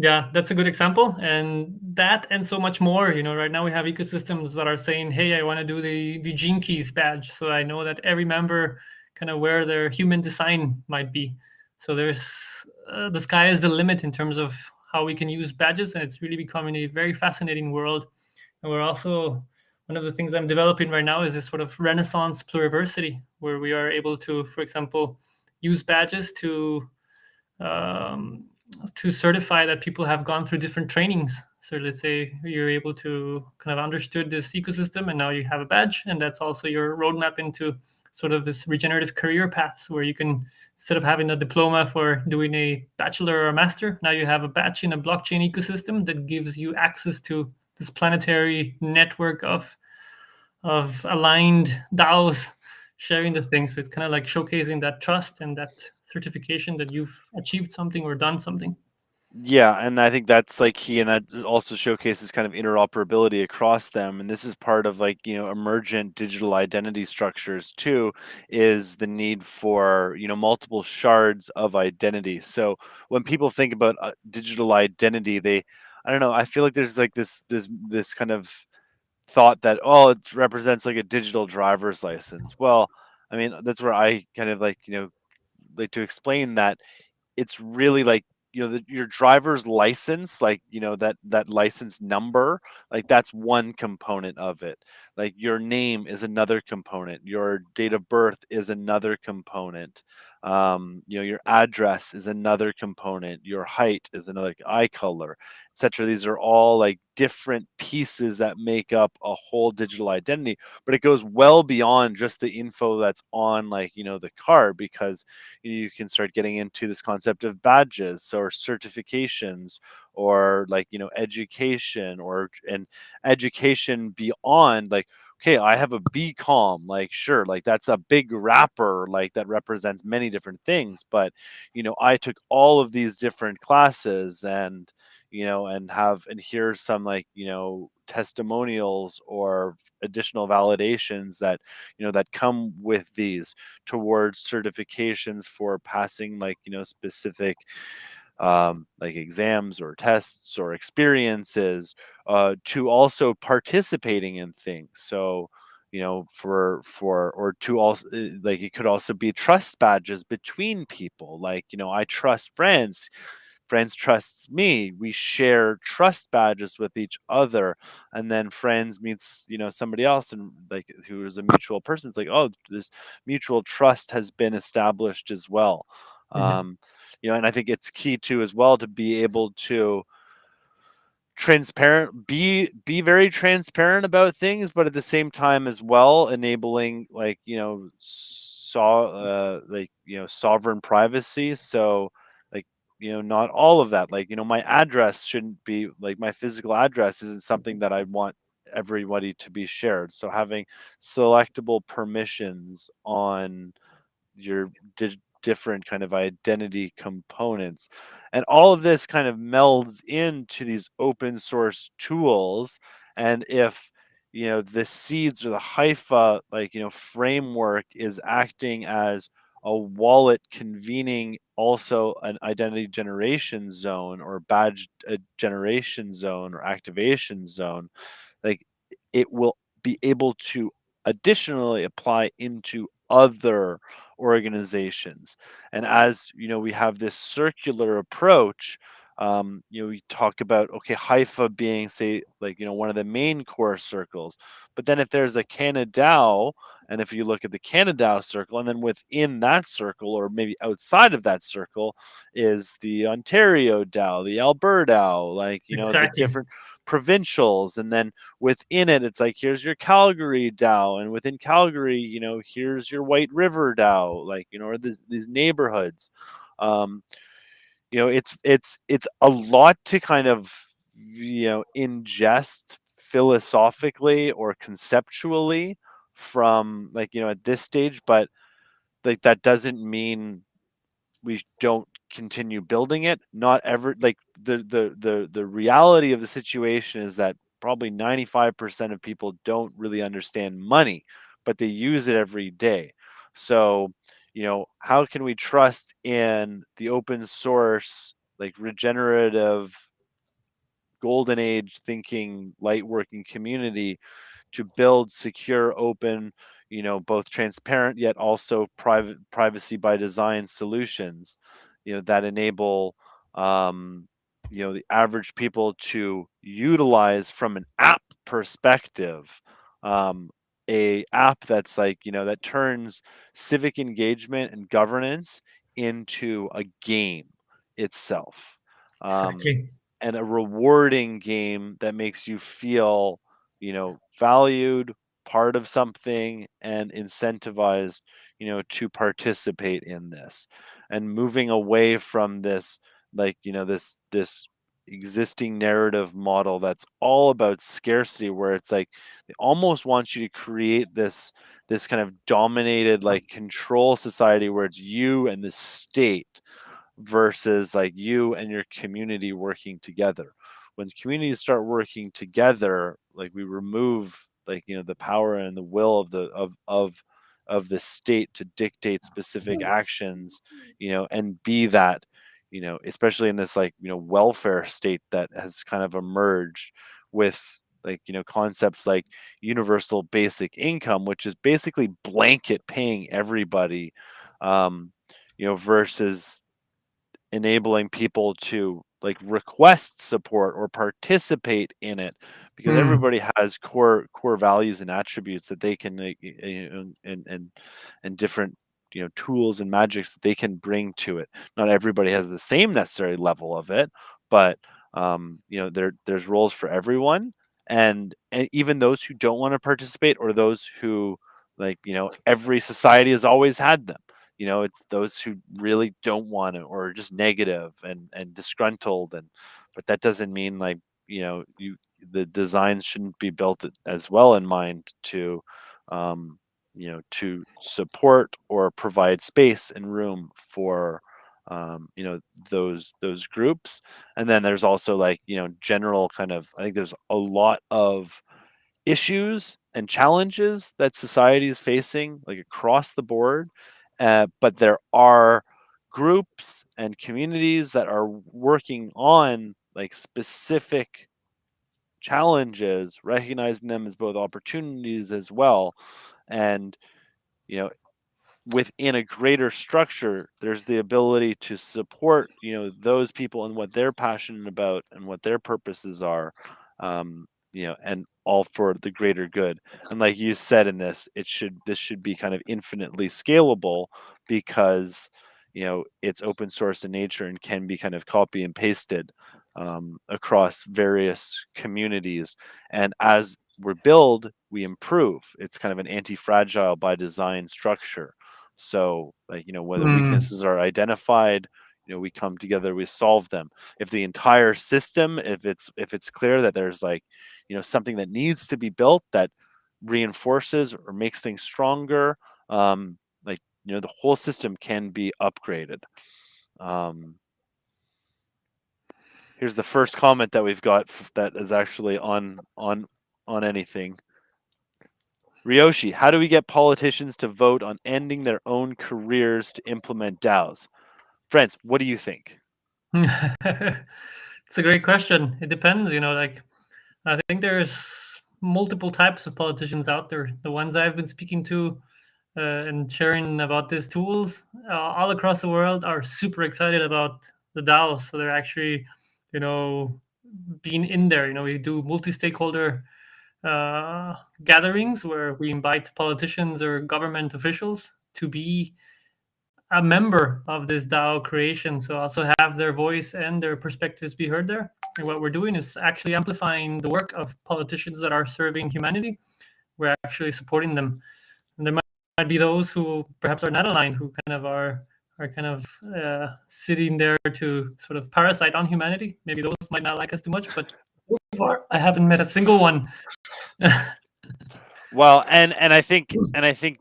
Yeah, that's a good example. And that and so much more. Right now we have ecosystems that are saying, hey, I want to do the Gene Keys badge. So I know that every member kind of where their human design might be. So there's the sky is the limit in terms of how we can use badges. And it's really becoming a very fascinating world. And we're also, one of the things I'm developing right now is this sort of Renaissance pluriversity, where we are able to, for example, use badges to certify that people have gone through different trainings. So let's say you're able to kind of understood this ecosystem, and now you have a badge, and that's also your roadmap into sort of this regenerative career paths, where you can, instead of having a diploma for doing a bachelor or a master, now you have a badge in a blockchain ecosystem that gives you access to this planetary network of aligned DAOs sharing the things. So it's kind of like showcasing that trust and that certification that you've achieved something or done something. Yeah, and I think that's like key, and that also showcases kind of interoperability across them. And this is part of, like, emergent digital identity structures too, is the need for, multiple shards of identity. So when people think about digital identity, I don't know, I feel like there's like this kind of thought that, oh, it represents like a digital driver's license. Well, I mean, that's where I kind of like, like to explain that it's really like, your driver's license, like, that license number, like, that's one component of it. Like, your name is another component, your date of birth is another component, your address is another component, your height is another, eye color, etc. These are all like different pieces that make up a whole digital identity, but it goes well beyond just the info that's on, like, the card, because you can start getting into this concept of badges or certifications, or, like, education, and education beyond, like, okay, I have a BCom, like, sure, like, that's a big wrapper, like, that represents many different things, but I took all of these different classes, and and here's some, like, testimonials or additional validations that that come with these, towards certifications for passing, like, specific like exams or tests or experiences, to also participating in things. So for or to also like it could also be trust badges between people. Like, I trust Friends trusts me. We share trust badges with each other, and then Friends meets somebody else, and like who is a mutual person. It's like, oh, this mutual trust has been established as well. Mhm. And I think it's key too as well to be able to be very transparent about things, but at the same time as well enabling like sovereign privacy. So like not all of that, like my address shouldn't be like my physical address isn't something that I want everybody to be shared. So having selectable permissions on your different kind of identity components, and all of this kind of melds into these open source tools. And if the seeds or the hypha framework is acting as a wallet convening also an identity generation zone or badge generation zone or activation zone, like it will be able to additionally apply into other organizations. And as we have this circular approach, we talk about, okay, Haifa being, say, like one of the main core circles, but then if there's a CanadaO, and if you look at the CanadaO circle, and then within that circle, or maybe outside of that circle, is the Ontario DAO, the Alberta DAO, like the Exactly. different provincials. And then within it, it's like, here's your Calgary DAO, and within Calgary, here's your White River DAO, like or these neighborhoods. um it's a lot to kind of ingest philosophically or conceptually from like at this stage, but like that doesn't mean we don't continue building it. Not ever, like the reality of the situation is that probably 95% of people don't really understand money, but they use it every day. So how can we trust in the open source, like regenerative, golden age thinking, light working community to build secure, open, both transparent yet also privacy by design solutions, that enable, um, the average people to utilize from an app perspective, um, a app that's like, that turns civic engagement and governance into a game itself. Um, Exactly. and a rewarding game that makes you feel, valued, part of something, and incentivized, to participate in this. And moving away from this, like, this existing narrative model that's all about scarcity, where it's like they almost want you to create this kind of dominated like control society where it's you and the state versus like you and your community working together. When communities start working together, like we remove like the power and the will of the state to dictate specific actions, and be that, especially in this like welfare state that has kind of emerged with like concepts like universal basic income, which is basically blanket paying everybody, um versus enabling people to like request support or participate in it, because Mm. everybody has core values and attributes that they can like, and different tools and magics that they can bring to it. Not everybody has the same necessary level of it, but there's roles for everyone. And even those who don't want to participate, or those who like every society has always had them, it's those who really don't want to, or just negative and disgruntled. And but that doesn't mean like you the designs shouldn't be built as well in mind to um to support or provide space and room for those groups. And then there's also like general kind of, I think there's a lot of issues and challenges that society is facing like across the board, but there are groups and communities that are working on like specific challenges, recognizing them as both opportunities as well. And, you know, within a greater structure, there's the ability to support, those people and what they're passionate about and what their purposes are, and all for the greater good. And like you said in this, this should be kind of infinitely scalable because, it's open source in nature and can be kind of copy and pasted across various communities. And as we build, we improve. It's kind of an anti-fragile by design structure. So, like, whether weaknesses are identified, we come together, we solve them. If the entire system, if it's clear that there's like, something that needs to be built that reinforces or makes things stronger, like, the whole system can be upgraded. Here's the first comment that we've got that is actually on anything. Ryoshi, how do we get politicians to vote on ending their own careers to implement DAOs? Franz, what do you think? It's a great question. It depends, like I think there's multiple types of politicians out there. The ones I've been speaking to and sharing about these tools all across the world are super excited about the DAOs. So they're actually, being in there. We do multi-stakeholder gatherings where we invite politicians or government officials to be a member of this DAO creation, so also have their voice and their perspectives be heard there. And what we're doing is actually amplifying the work of politicians that are serving humanity. We're actually supporting them. And there might be those who perhaps are not aligned, who kind of are kind of sitting there to sort of parasite on humanity. Maybe those might not like us too much, but so far I haven't met a single one. Well, and I think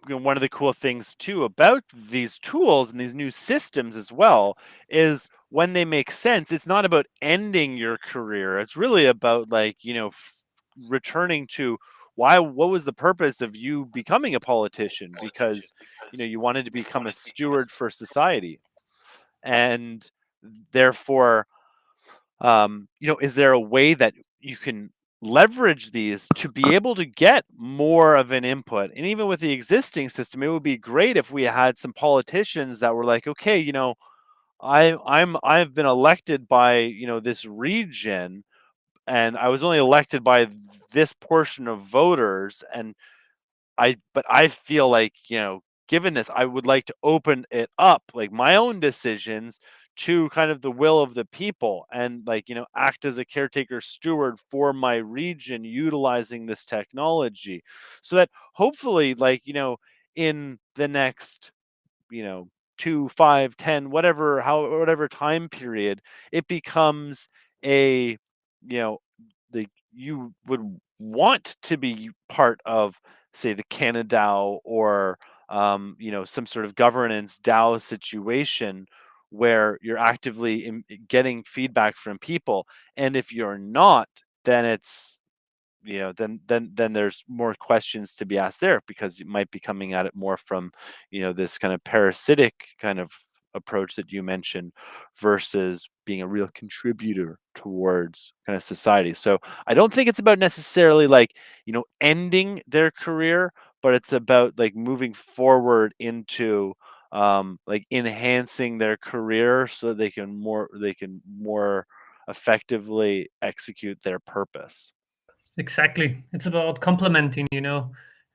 one of the cool things too about these tools and these new systems as well is when they make sense, it's not about ending your career. It's really about like, returning to what was the purpose of you becoming a politician? Because, you wanted to become a steward for society. And therefore, is there a way that you can leverage these to be able to get more of an input? And even with the existing system, it would be great if we had some politicians that were like, okay, I've been elected by, this region, and I was only elected by this portion of voters, and but I feel like, given this, I would like to open it up, like my own decisions, to kind of the will of the people, and like, act as a caretaker steward for my region utilizing this technology, so that hopefully, like, in the next, 2, 5, 10, whatever time period, it becomes a, like, you would want to be part of, say, the Canada or some sort of governance DAO situation where you're actively getting feedback from people. And if you're not, then it's, then there's more questions to be asked there, because you might be coming at it more from, this kind of parasitic kind of approach that you mentioned, versus being a real contributor towards kind of society. So I don't think it's about necessarily like, ending their career, but it's about like moving forward into like enhancing their career so they can more effectively execute their purpose. Exactly. It's about complementing,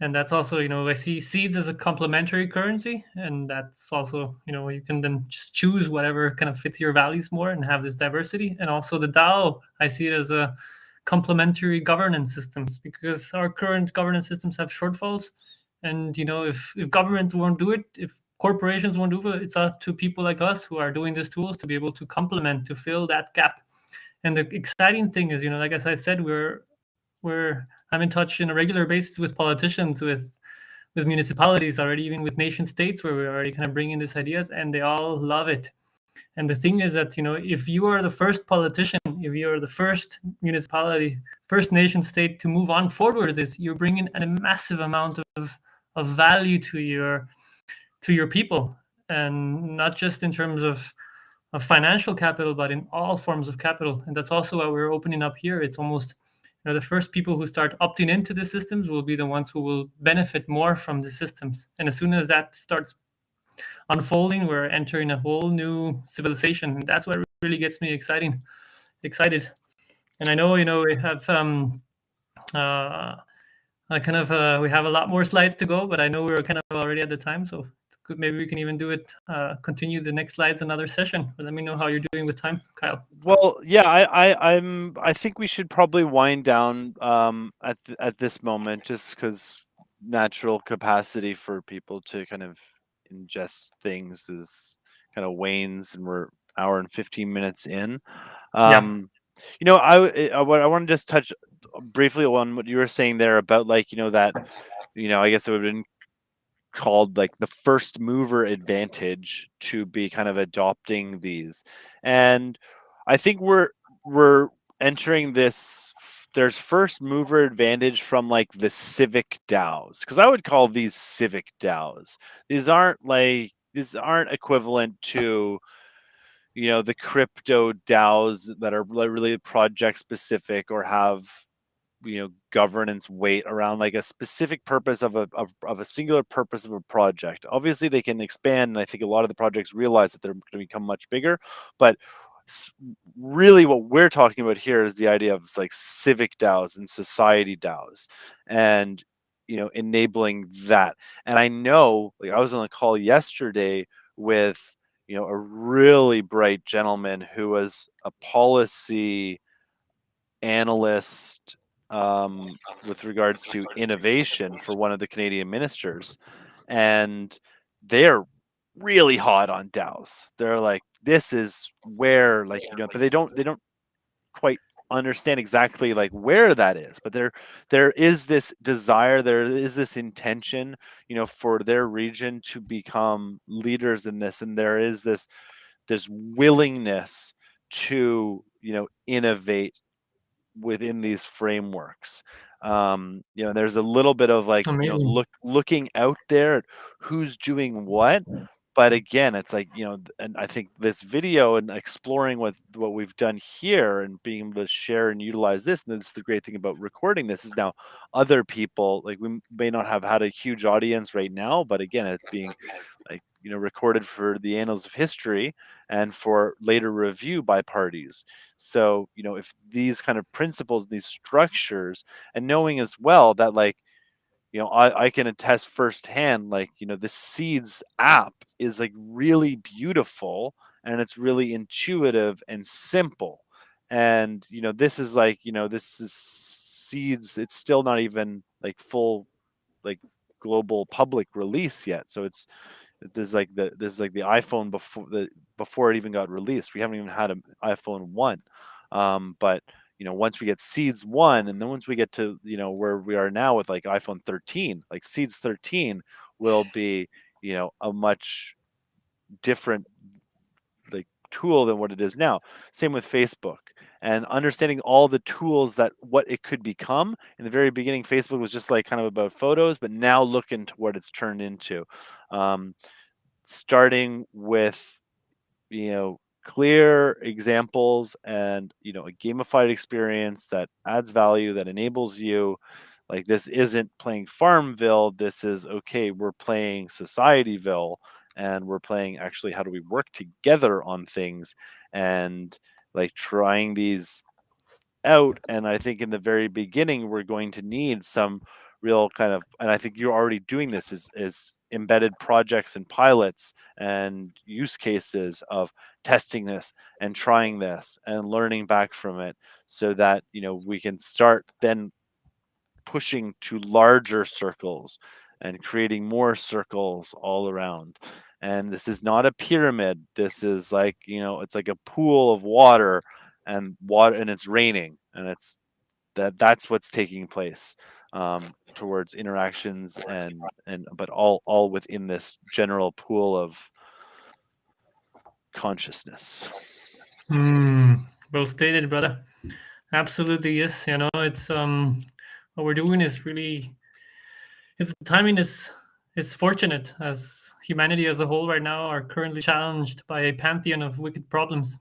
and that's also, I see seeds as a complementary currency. And that's also, you can then just choose whatever kind of fits your values more and have this diversity. And also the DAO, I see it as a complementary governance systems, because our current governance systems have shortfalls. And, if governments won't do it, if corporations won't do it, it's up to people like us who are doing these tools to be able to complement, to fill that gap. And the exciting thing is, like as I said, I'm in touch on a regular basis with politicians, with municipalities already, even with nation states, where we're already kind of bringing these ideas, and they all love it. And the thing is that, if you are the first politician, if you are the first municipality, first nation state to move on forward with this, you're bringing a massive amount of value to your people, and not just in terms of financial capital, but in all forms of capital. And that's also why we're opening up here. It's almost the first people who start opting into the systems will be the ones who will benefit more from the systems. And as soon as that starts unfolding, we're entering a whole new civilization. And that's what really gets me excited. And I know, we have we have a lot more slides to go, but I know we're kind of already at the time, so it's good. Maybe we can even do it, continue the next slides another session. But let me know how you're doing with time, Kyle. Well, yeah, I think we should probably wind down at this moment, just because natural capacity for people to kind of ingest things is kind of wanes, and we're hour and 15 minutes in. I want to just touch briefly on what you were saying there about, like, that, I guess it would have been called like the first mover advantage to be kind of adopting these. And I think we're entering this. There's first mover advantage from like the civic DAOs, because I would call these civic DAOs. These aren't equivalent to the crypto DAOs that are really project specific or have governance weight around like a specific purpose of a singular purpose of a project. Obviously they can expand, and I think a lot of the projects realize that they're going to become much bigger, but really what we're talking about here is the idea of like civic DAOs and society DAOs, and enabling that. And I know, like, I was on a call yesterday with a really bright gentleman who was a policy analyst with regards to innovation for one of the Canadian ministers, and they're really hot on DAOs. They're like, this is where, like, but they don't quite understand exactly like where that is, but there is this desire, there is this intention, for their region to become leaders in this, and there is this willingness to innovate within these frameworks. There's a little bit of like, Amazing. looking out there at who's doing what. But again, it's like, and I think this video and exploring what we've done here and being able to share and utilize this, and this is the great thing about recording this, is now other people, like, we may not have had a huge audience right now, but again, it's being like, recorded for the annals of history and for later review by parties. So, if these kind of principles, these structures, and knowing as well that, like, I can attest firsthand, like, the Seeds app is like really beautiful, and it's really intuitive and simple. And, this is like, this is Seeds. It's still not even like full, like, global public release yet. So this is like the iPhone before it even got released. We haven't even had an iPhone 1. But once we get Seeds 1, and then once we get to where we are now with like iPhone 13, like Seeds 13 will be a much different like tool than what it is now. Same with Facebook. And understanding all the tools that what it could become. In the very beginning, Facebook was just like kind of about photos, but now look into what it's turned into. Starting with clear examples and a gamified experience that adds value, that enables you. Like, this isn't playing Farmville, this is, okay, we're playing Societyville, and we're playing, actually, how do we work together on things, and like trying these out. And I think in the very beginning, we're going to need some real kind of, and I think you're already doing this, is embedded projects and pilots and use cases of testing this and trying this and learning back from it, so that we can start then pushing to larger circles and creating more circles all around. And this is not a pyramid. This is like, it's like a pool of water, and it's raining, and that's what's taking place, towards interactions, and but all within this general pool of consciousness. Well stated, brother. Absolutely, yes. It's what we're doing is really, the timing is fortunate, as humanity as a whole right now are currently challenged by a pantheon of wicked problems.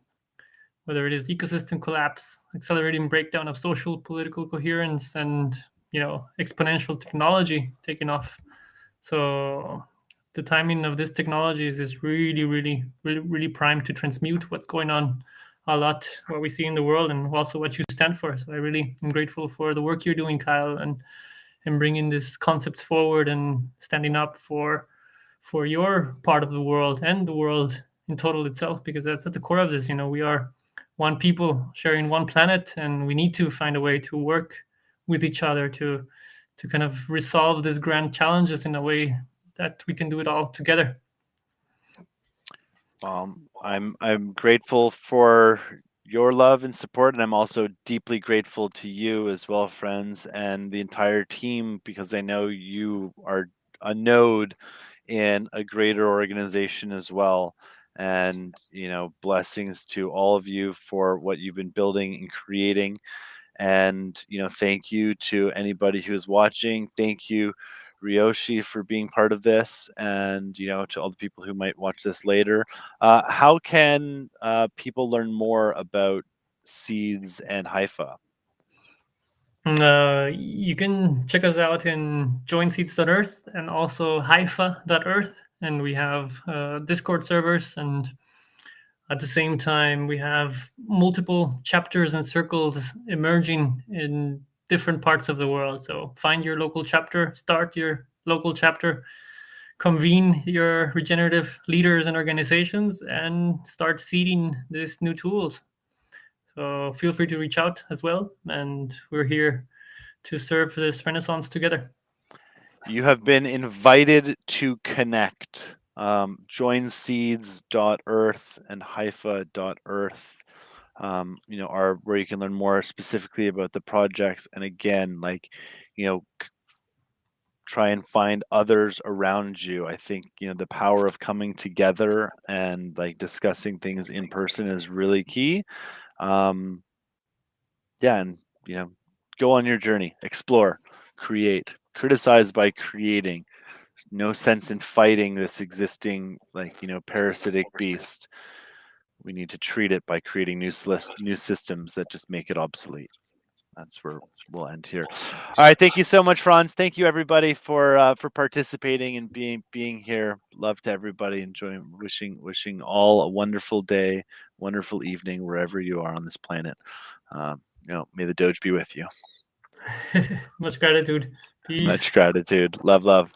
whether it is ecosystem collapse, accelerating breakdown of social political coherence, and exponential technology taking off. So the timing of this technology is really primed to transmute what's going on a lot, what we see in the world, and also what you stand for. So I really am grateful for the work you're doing, Kyle, and bringing these concepts forward and standing up for your part of the world and the world in total itself, because that's at the core of this. We are one people sharing one planet, and we need to find a way to work with each other to kind of resolve these grand challenges in a way that we can do it all together. I'm grateful for your love and support, and I'm also deeply grateful to you as well, friends, and the entire team, because I know you are a node in a greater organization as well. And blessings to all of you for what you've been building and creating. And thank you to anybody who is watching. Thank you, Ryoshi, for being part of this, and to all the people who might watch this later. How can people learn more about Seeds and Haifa? You can check us out in JoinSeeds.earth and also Haifa.earth, and we have Discord servers, and at the same time we have multiple chapters and circles emerging in different parts of the world. So find your local chapter, start your local chapter, convene your regenerative leaders and organizations, and start seeding these new tools. So feel free to reach out as well, and we're here to serve this renaissance together. You have been invited to connect. JoinSeeds.earth and Haifa.earth are where you can learn more specifically about the projects. And again, try and find others around you. I think the power of coming together and discussing things in person is really key. And go on your journey, explore, create, criticize by creating. No sense in fighting this existing parasitic beast. We need to treat it by creating new systems that just make it obsolete. That's where we'll end here. All right, thank you so much, Franz. Thank you, everybody, for participating and being here. Love to everybody. Enjoying, wishing all a wonderful day, wonderful evening, wherever you are on this planet. May the Doge be with you. Much gratitude. Peace. Much gratitude. Love.